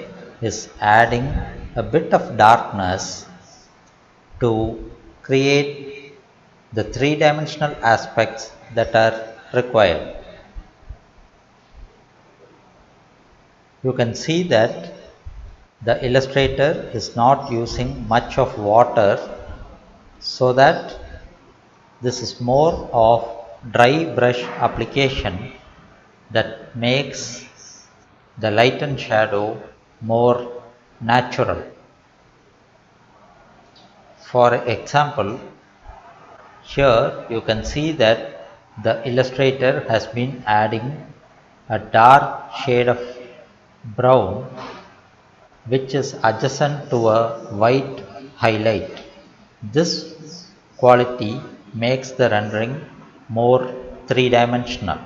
is adding a bit of darkness to create the three-dimensional aspects that are required. You can see that the illustrator is not using much of water, so that this is more of dry brush application that makes the light and shadow more natural. For example, here you can see that the illustrator has been adding a dark shade of brown which is adjacent to a white highlight. This quality makes the rendering more three-dimensional.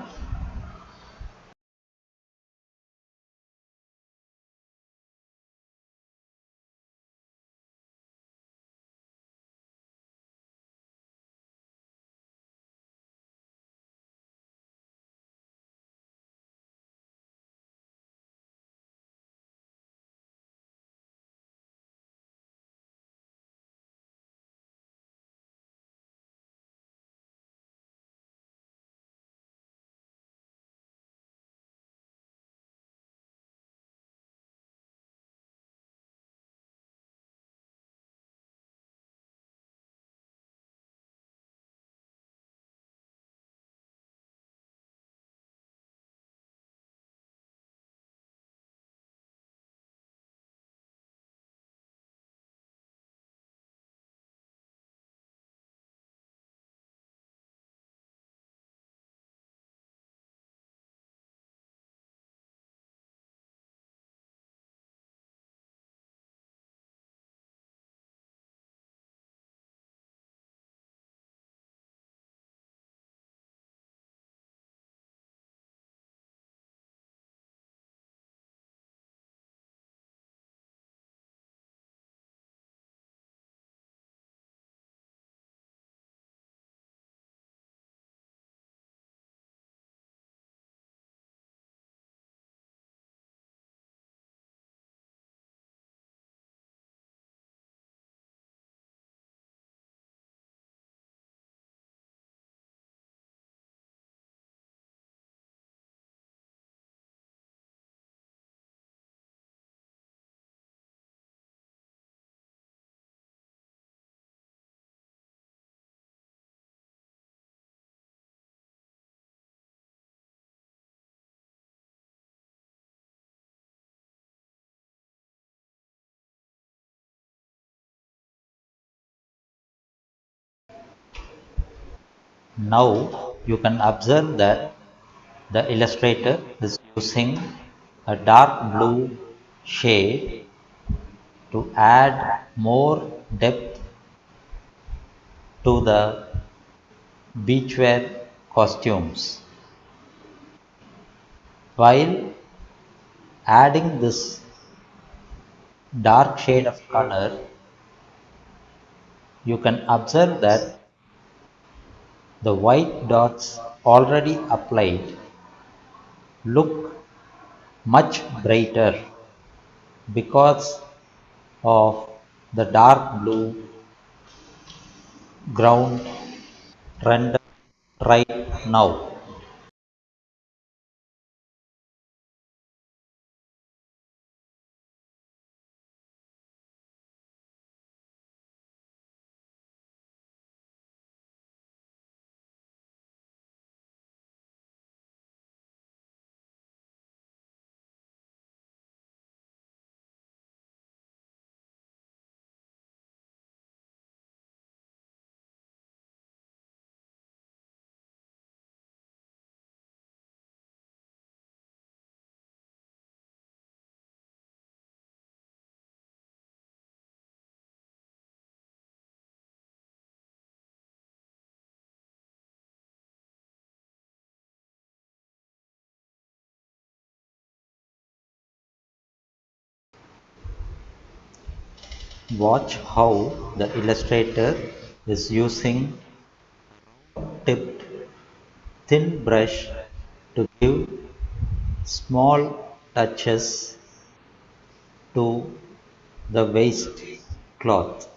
Now you can observe that the illustrator is using a dark blue shade to add more depth to the beachwear costumes. While adding this dark shade of color, you can observe that the white dots already applied look much brighter because of the dark blue ground render right now. Watch how the illustrator is using tipped thin brush to give small touches to the waist cloth.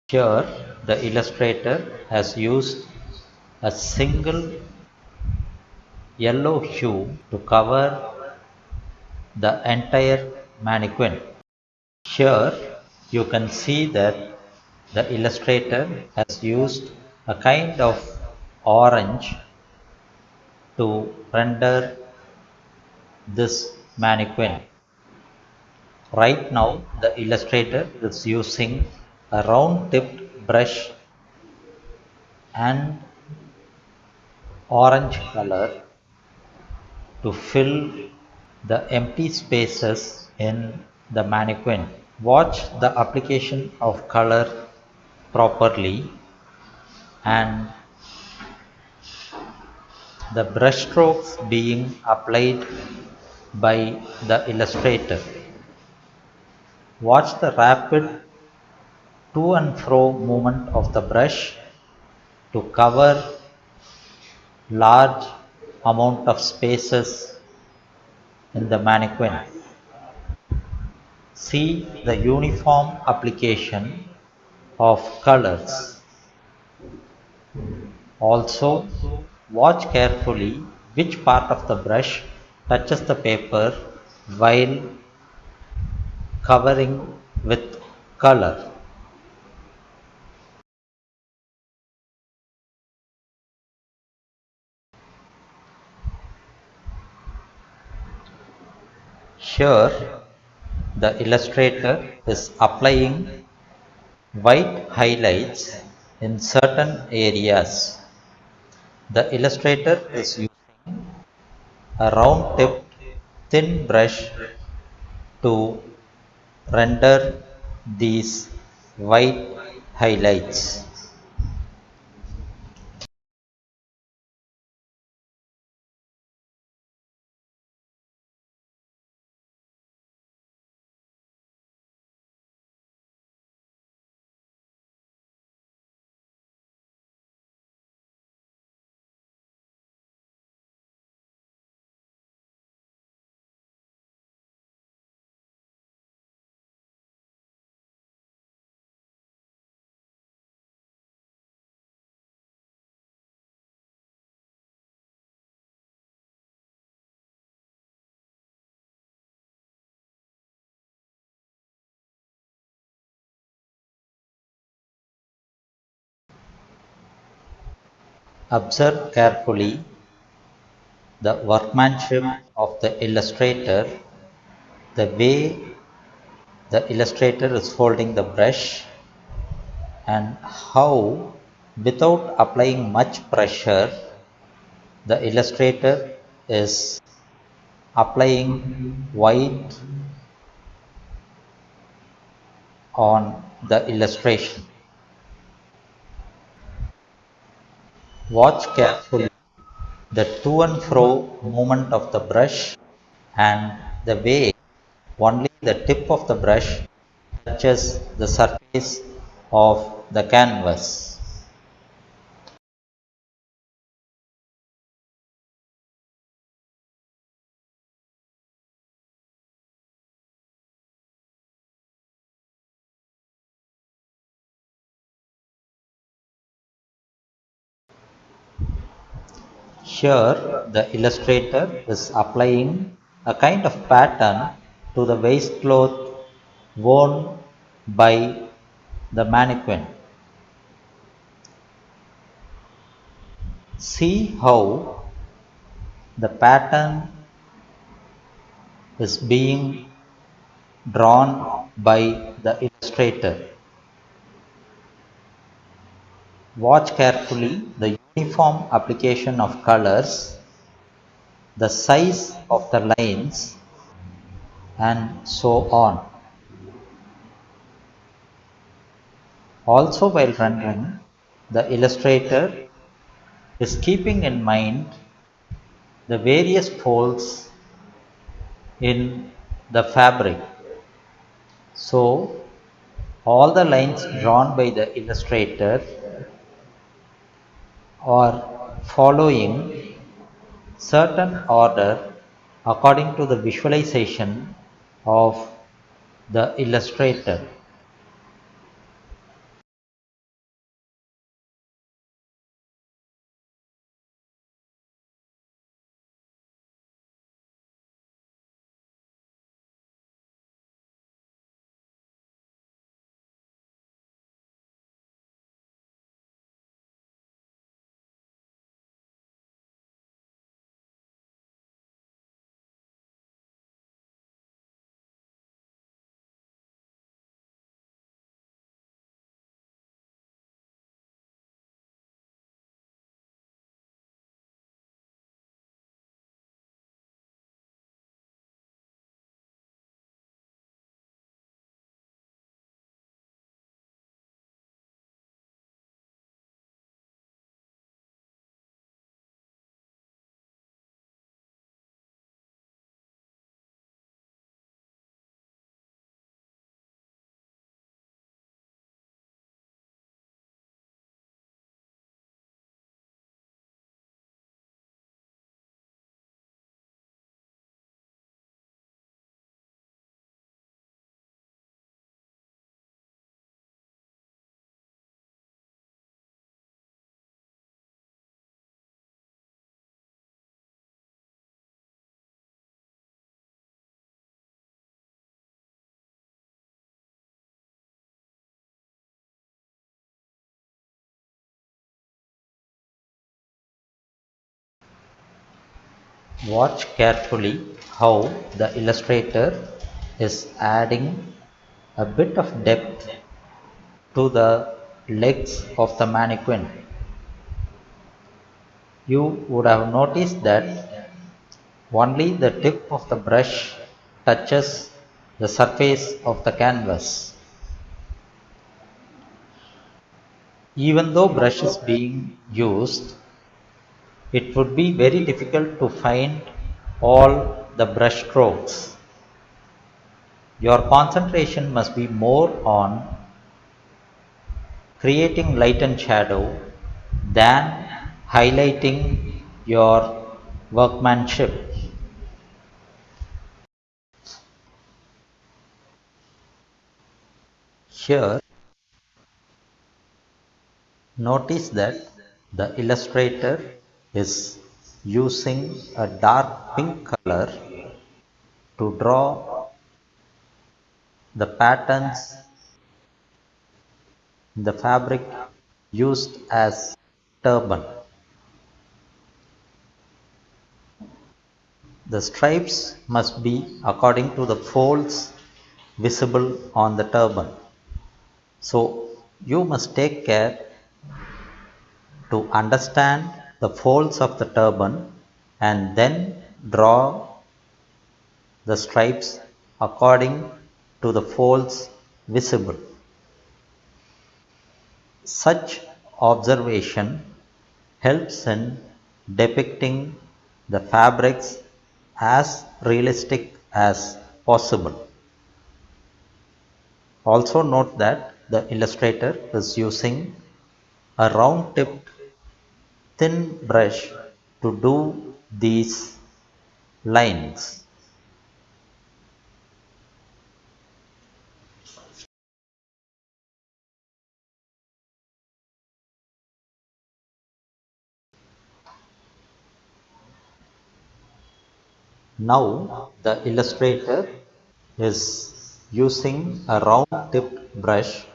Here, the illustrator has used a single yellow hue to cover the entire mannequin. Here, you can see that the illustrator has used a kind of orange to render this mannequin. Right now, the illustrator is using a round tipped brush and orange color to fill the empty spaces in the mannequin. Watch the application of color properly and the brushstrokes being applied by the illustrator. Watch the rapid to and fro movement of the brush to cover large amount of spaces in the mannequin. See the uniform application of colors. Also, watch carefully which part of the brush touches the paper while covering with color. Here, the illustrator is applying white highlights in certain areas. The illustrator is using a round tipped thin brush to render these white highlights. Observe carefully the workmanship of the illustrator, the way the illustrator is holding the brush, and how, without applying much pressure, the illustrator is applying white on the illustration. Watch carefully the to and fro movement of the brush and the way only the tip of the brush touches the surface of the canvas. Here, the illustrator is applying a kind of pattern to the waistcloth worn by the mannequin. See how the pattern is being drawn by the illustrator. Watch carefully the uniform application of colors, the size of the lines, and so on. Also, while rendering, the illustrator is keeping in mind the various folds in the fabric. So, all the lines drawn by the illustrator are following certain order according to the visualization of the illustrator. Watch carefully how the illustrator is adding a bit of depth to the legs of the mannequin. You would have noticed that only the tip of the brush touches the surface of the canvas. Even though brush is being used, it would be very difficult to find all the brush strokes. Your concentration must be more on creating light and shadow than highlighting your workmanship. Here, notice that the illustrator is using a dark pink color to draw the patterns in the fabric used as turban. The stripes must be according to the folds visible on the turban. So you must take care to understand the folds of the turban and then draw the stripes according to the folds visible. Such observation helps in depicting the fabrics as realistic as possible. Also note that the illustrator is using a round tipped thin brush to do these lines. Now the illustrator is using a round tipped brush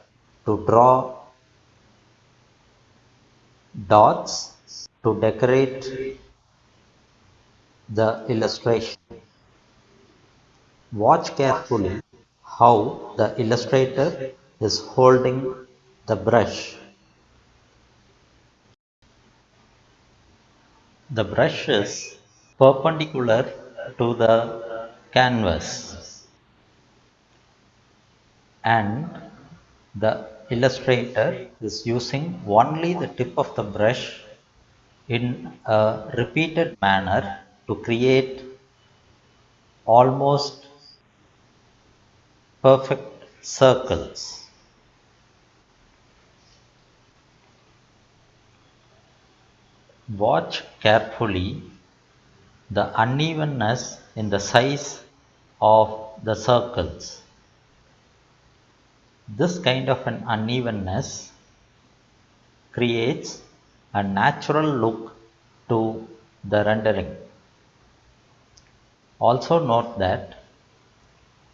to draw dots to decorate the illustration. Watch carefully how the illustrator is holding the brush. The brush is perpendicular to the canvas and the illustrator is using only the tip of the brush in a repeated manner to create almost perfect circles. Watch carefully the unevenness in the size of the circles. This kind of an unevenness creates a natural look to the rendering. Also note that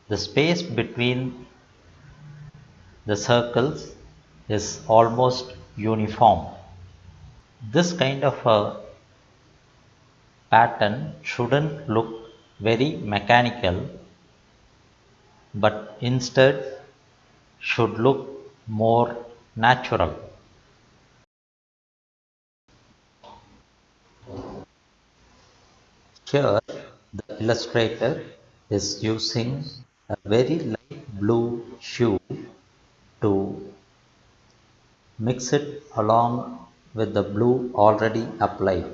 the space between the circles is almost uniform. This kind of a pattern shouldn't look very mechanical, but instead should look more natural. Here, the illustrator is using a very light blue hue to mix it along with the blue already applied.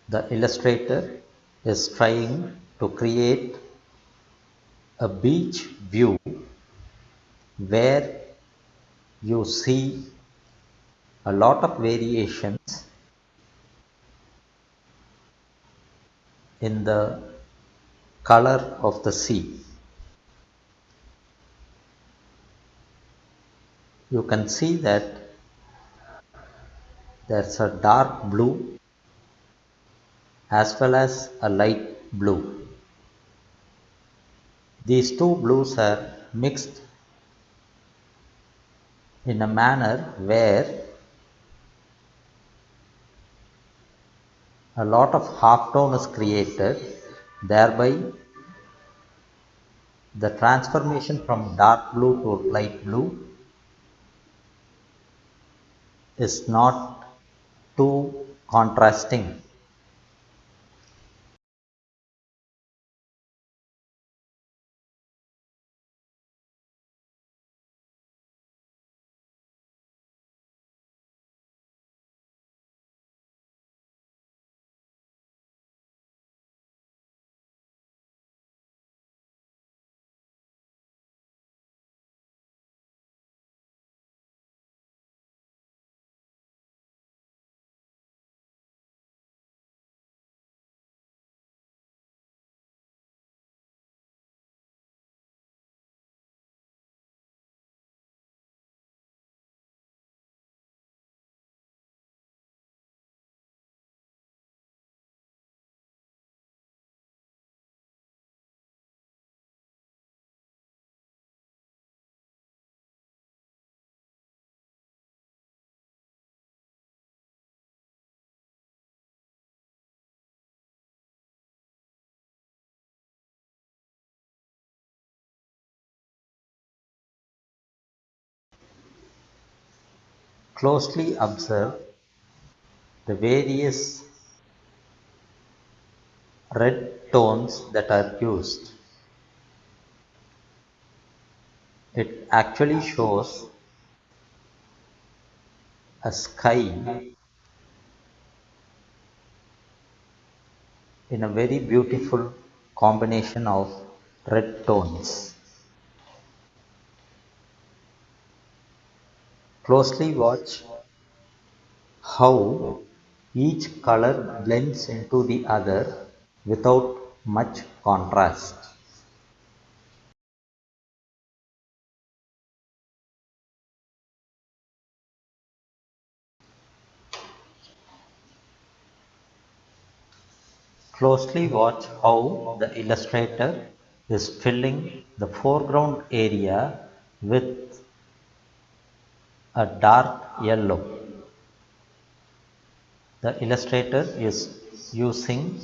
The illustrator is trying to create a beach view where you see a lot of variations in the color of the sea. You can see that there's a dark blue as well as a light blue. These two blues are mixed in a manner where a lot of half tone is created, thereby the transformation from dark blue to light blue is not too contrasting. Closely observe the various red tones that are used. It actually shows a sky in a very beautiful combination of red tones. Closely watch how each color blends into the other without much contrast. Closely watch how the illustrator is filling the foreground area with a dark yellow. The illustrator is using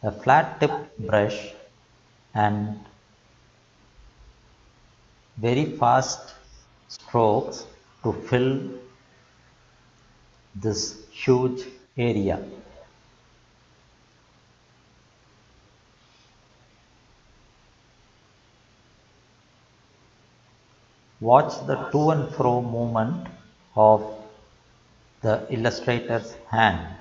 a flat tipped brush and very fast strokes to fill this huge area. Watch the to and fro movement of the illustrator's hand.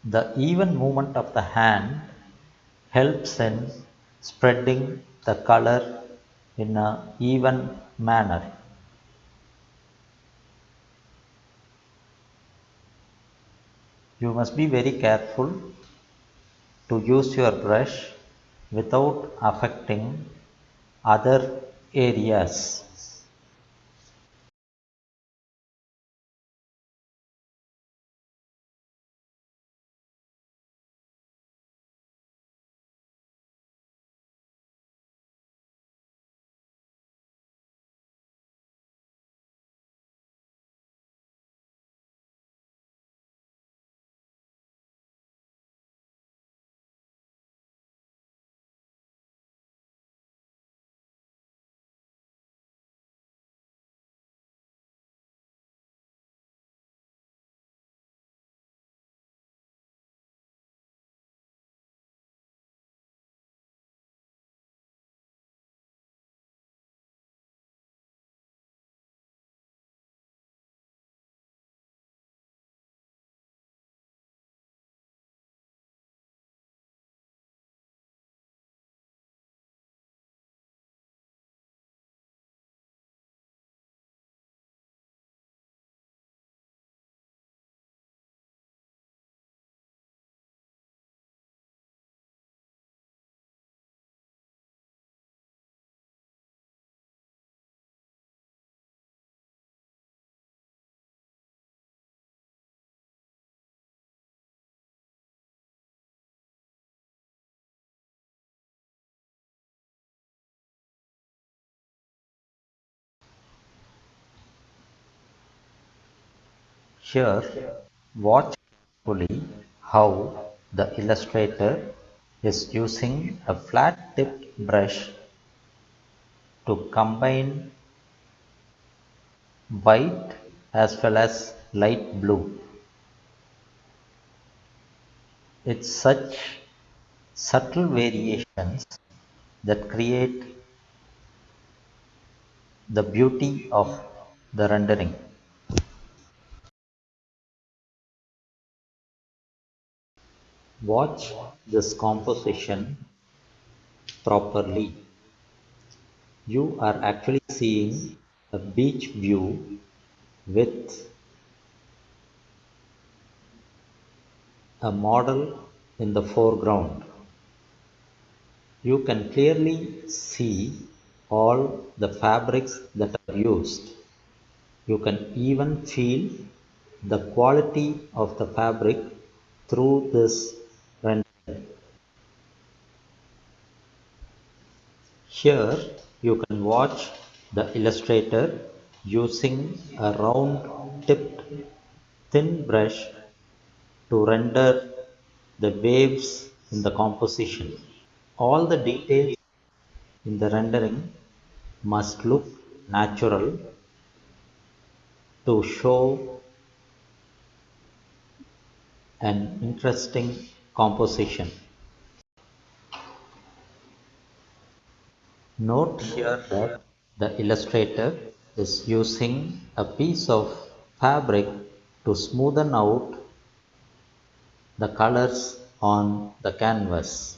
The even movement of the hand helps in spreading the color in an even manner. You must be very careful to use your brush without affecting other areas. Here, watch carefully how the illustrator is using a flat tipped brush to combine white as well as light blue. It's such subtle variations that create the beauty of the rendering. Watch this composition properly. You are actually seeing a beach view with a model in the foreground. You can clearly see all the fabrics that are used. You can even feel the quality of the fabric through this render. Here you can watch the illustrator using a round tipped thin brush to render the waves in the composition. All the details in the rendering must look natural to show an interesting composition. Note here that the illustrator is using a piece of fabric to smoothen out the colors on the canvas.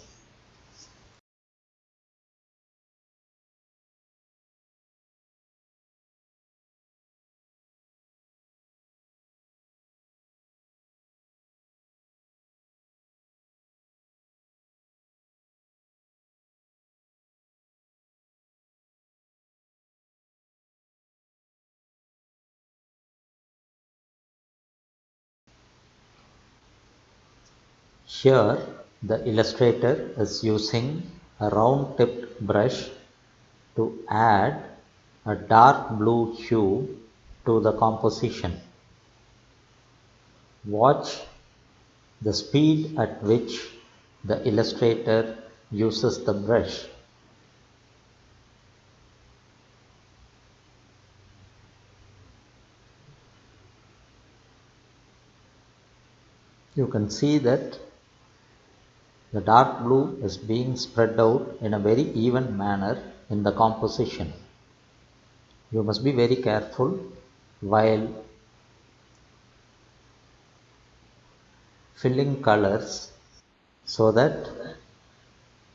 Here, the illustrator is using a round-tipped brush to add a dark blue hue to the composition. Watch the speed at which the illustrator uses the brush. You can see that the dark blue is being spread out in a very even manner in the composition. You must be very careful while filling colors so that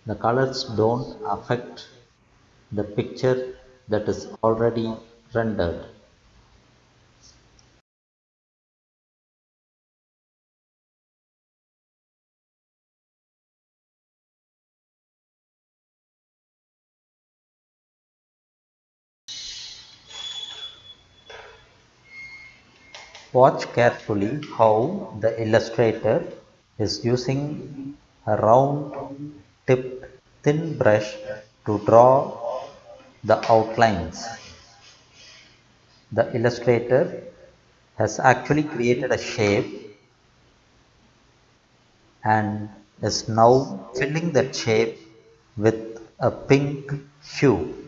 the colors don't affect the picture that is already rendered. Watch carefully how the illustrator is using a round tipped thin brush to draw the outlines. The illustrator has actually created a shape and is now filling that shape with a pink hue.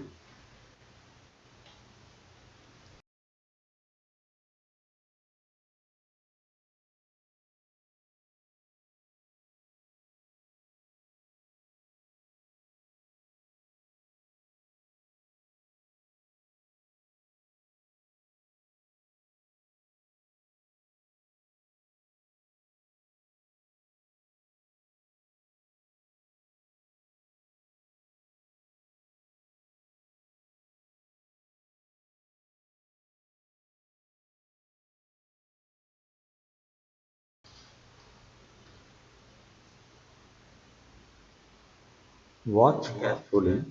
Watch carefully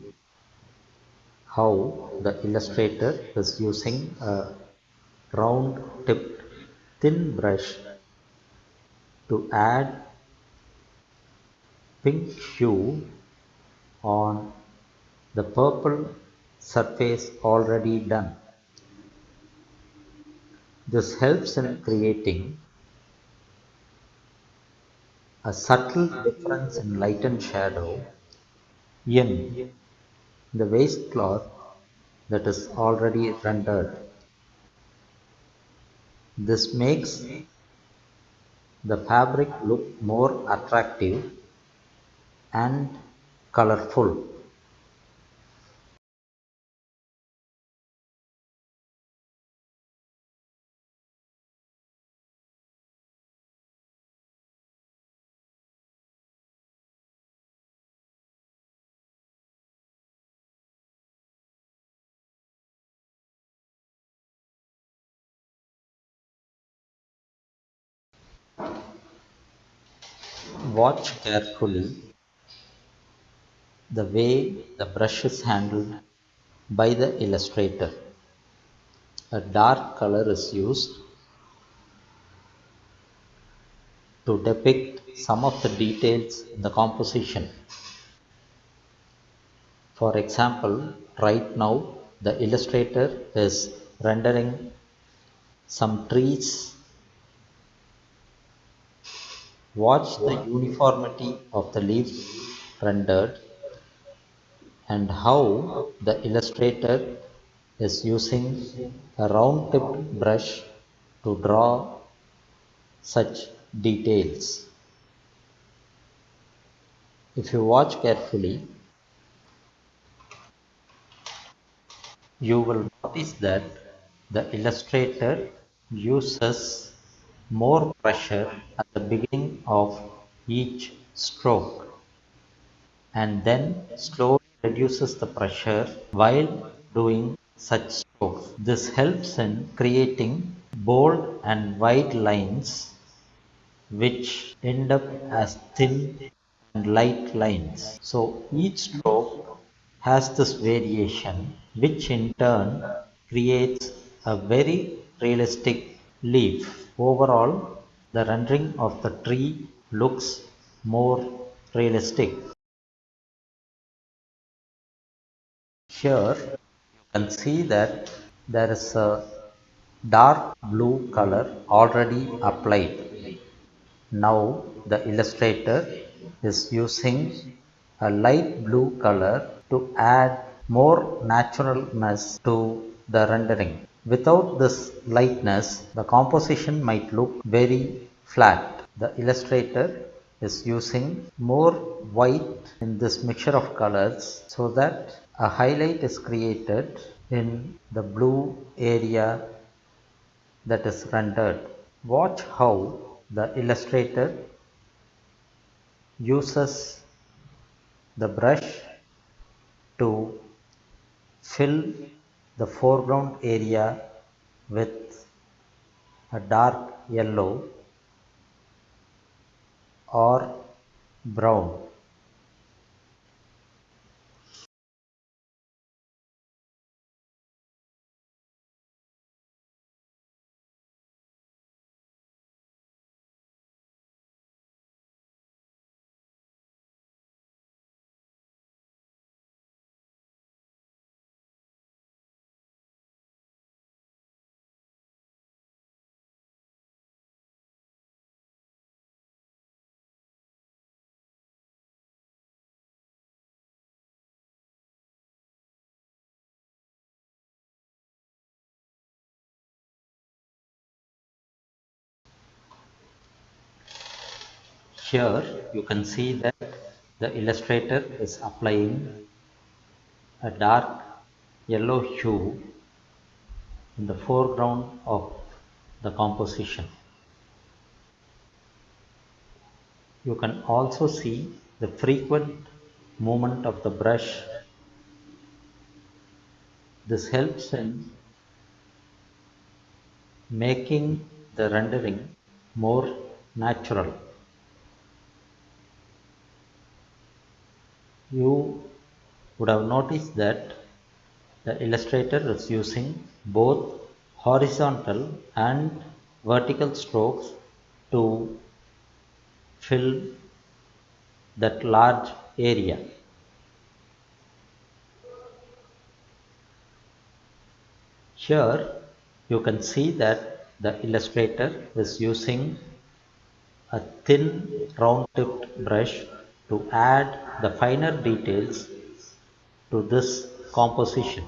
how the illustrator is using a round tipped thin brush to add pink hue on the purple surface already done. This helps in creating a subtle difference in light and shadow in the waistcloth that is already rendered. This makes the fabric look more attractive and colorful. Watch carefully the way the brush is handled by the illustrator. A dark color is used to depict some of the details in the composition. For example, right now the illustrator is rendering some trees. Watch the uniformity of the leaves rendered and how the illustrator is using a round tipped brush to draw such details. If you watch carefully, you will notice that the illustrator uses more pressure at the beginning of each stroke and then slowly reduces the pressure while doing such strokes. This helps in creating bold and wide lines which end up as thin and light lines. So each stroke has this variation, which in turn creates a very realistic leaf. Overall, the rendering of the tree looks more realistic. Here you can see that there is a dark blue color already applied. Now the illustrator is using a light blue color to add more naturalness to the rendering. Without this lightness, the composition might look very flat. The illustrator is using more white in this mixture of colors so that a highlight is created in the blue area that is rendered. Watch how the illustrator uses the brush to fill the foreground area with a dark yellow or brown. Here you can see that the illustrator is applying a dark yellow hue in the foreground of the composition. You can also see the frequent movement of the brush. This helps in making the rendering more natural. You would have noticed that the illustrator is using both horizontal and vertical strokes to fill that large area. Here you can see that the illustrator is using a thin round tipped brush to add the finer details to this composition.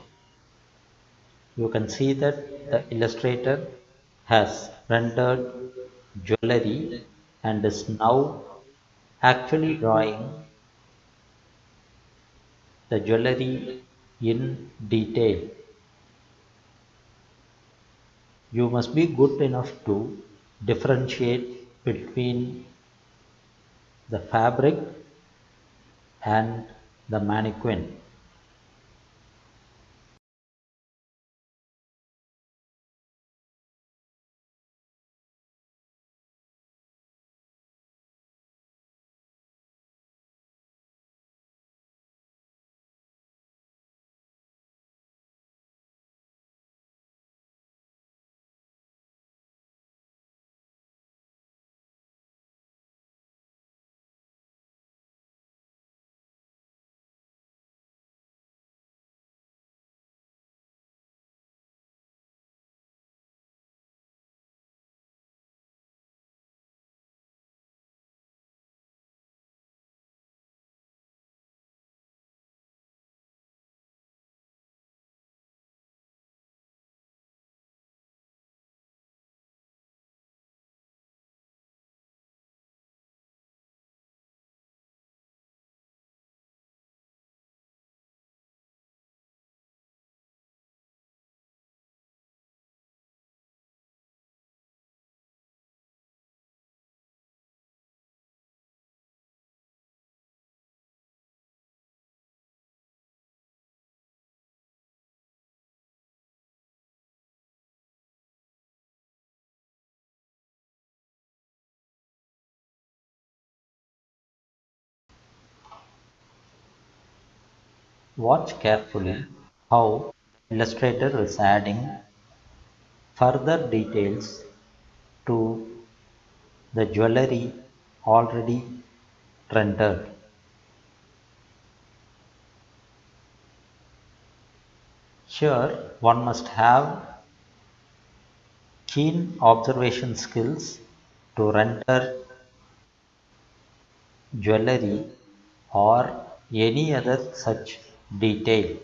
You can see that the illustrator has rendered jewelry and is now actually drawing the jewelry in detail. You must be good enough to differentiate between the fabric and the mannequin. Watch carefully how illustrator is adding further details to the jewelry already rendered. Here, one must have keen observation skills to render jewelry or any other such detail.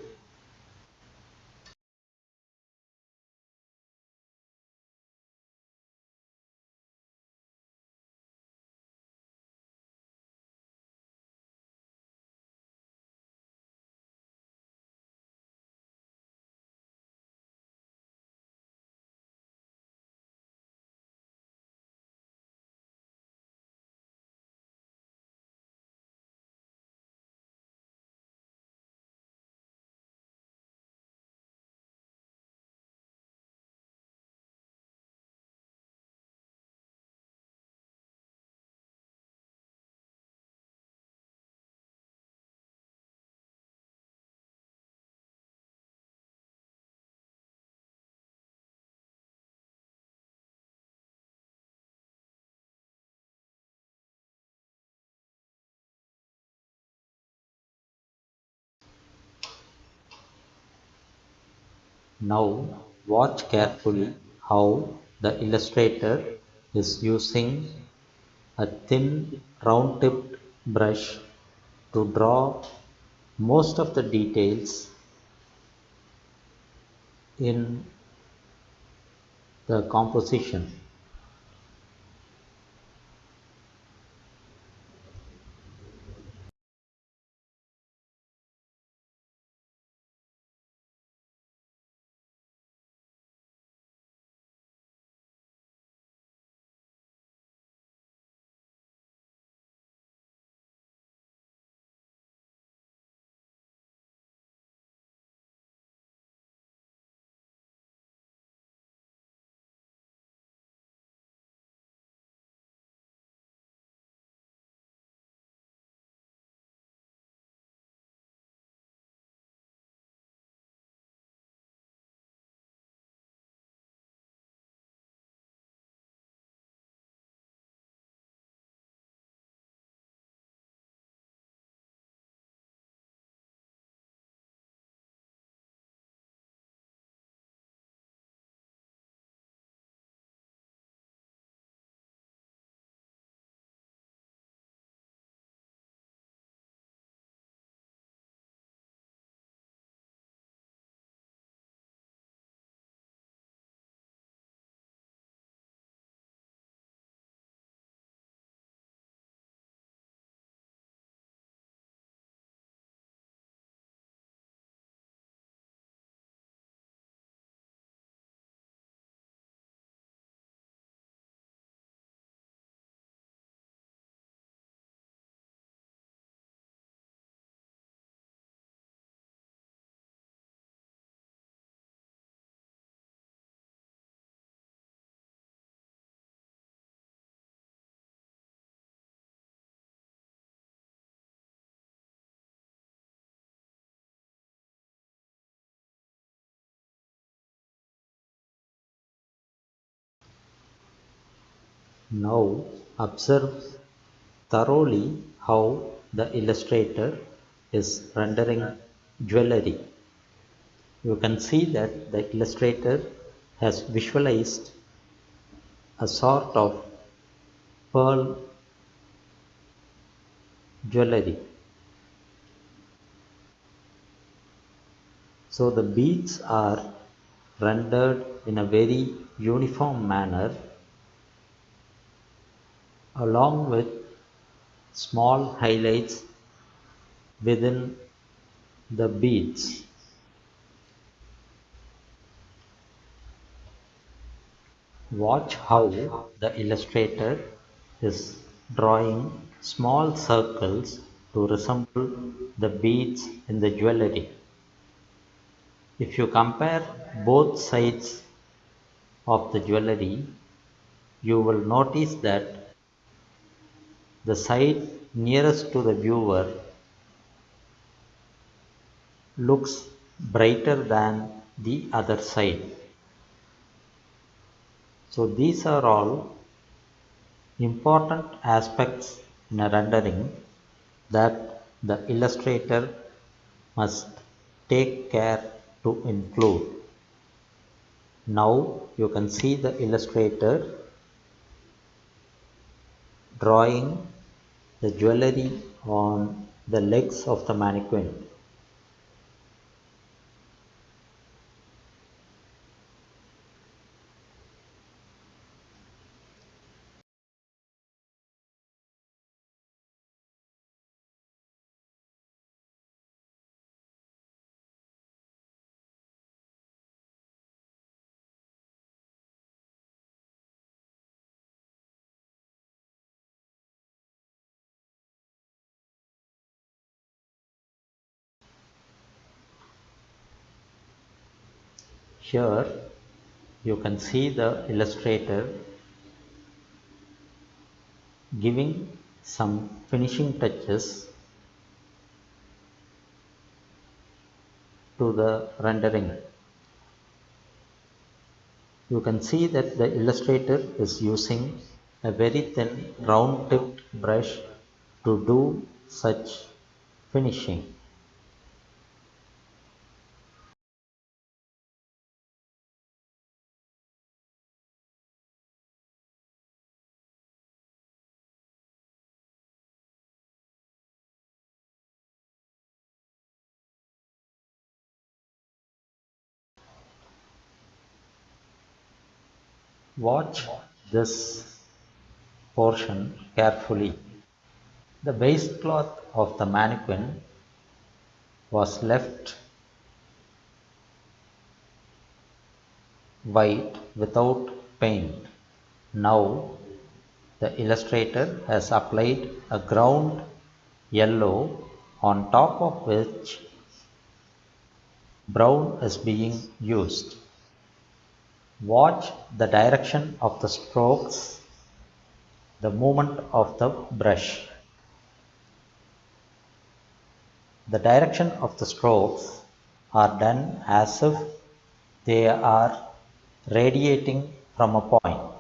Now watch carefully how the illustrator is using a thin round-tipped brush to draw most of the details in the composition. Now observe thoroughly how the illustrator is rendering jewelry. You can see that the illustrator has visualized a sort of pearl jewelry. So the beads are rendered in a very uniform manner along with small highlights within the beads. Watch how the illustrator is drawing small circles to resemble the beads in the jewelry. If you compare both sides of the jewelry, you will notice that the side nearest to the viewer looks brighter than the other side. So these are all important aspects in a rendering that the illustrator must take care to include. Now you can see the illustrator drawing the jewelry on the legs of the mannequin. Here you can see the illustrator giving some finishing touches to the rendering. You can see that the illustrator is using a very thin round tipped brush to do such finishing. Watch this portion carefully. The waistcloth of the mannequin was left white without paint. Now the illustrator has applied a ground yellow on top of which brown is being used. Watch the direction of the strokes, the movement of the brush. The direction of the strokes are done as if they are radiating from a point.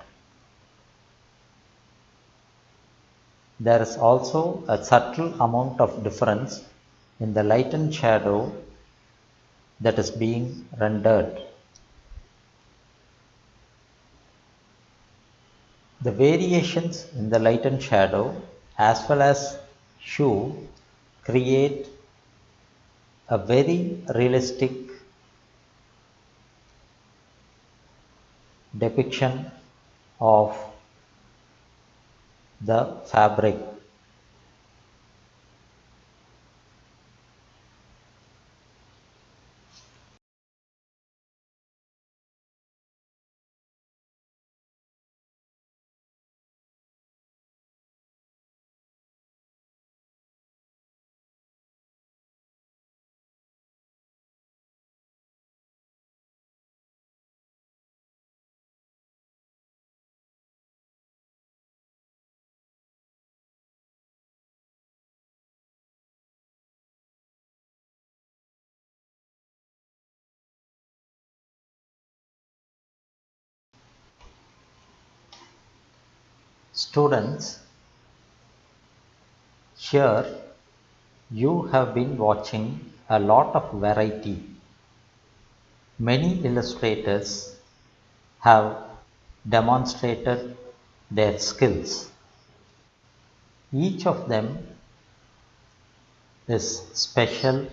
There is also a subtle amount of difference in the light and shadow that is being rendered. The variations in the light and shadow as well as hue create a very realistic depiction of the fabric. Students, here you have been watching a lot of variety. Many illustrators have demonstrated their skills. Each of them is special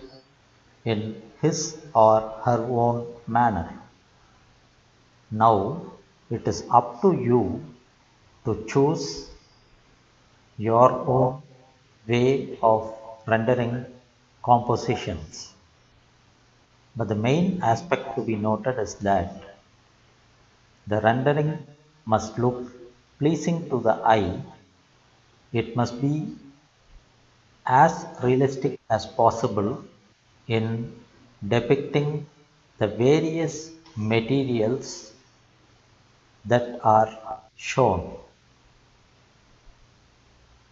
in his or her own manner. Now it is up to you to choose your own way of rendering compositions. But the main aspect to be noted is that the rendering must look pleasing to the eye. It must be as realistic as possible in depicting the various materials that are shown.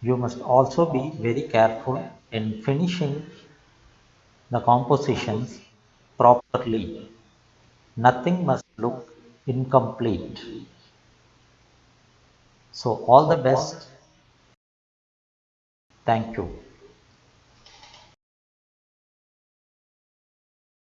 You must also be very careful in finishing the compositions properly. Nothing must look incomplete. So all the best. Thank you.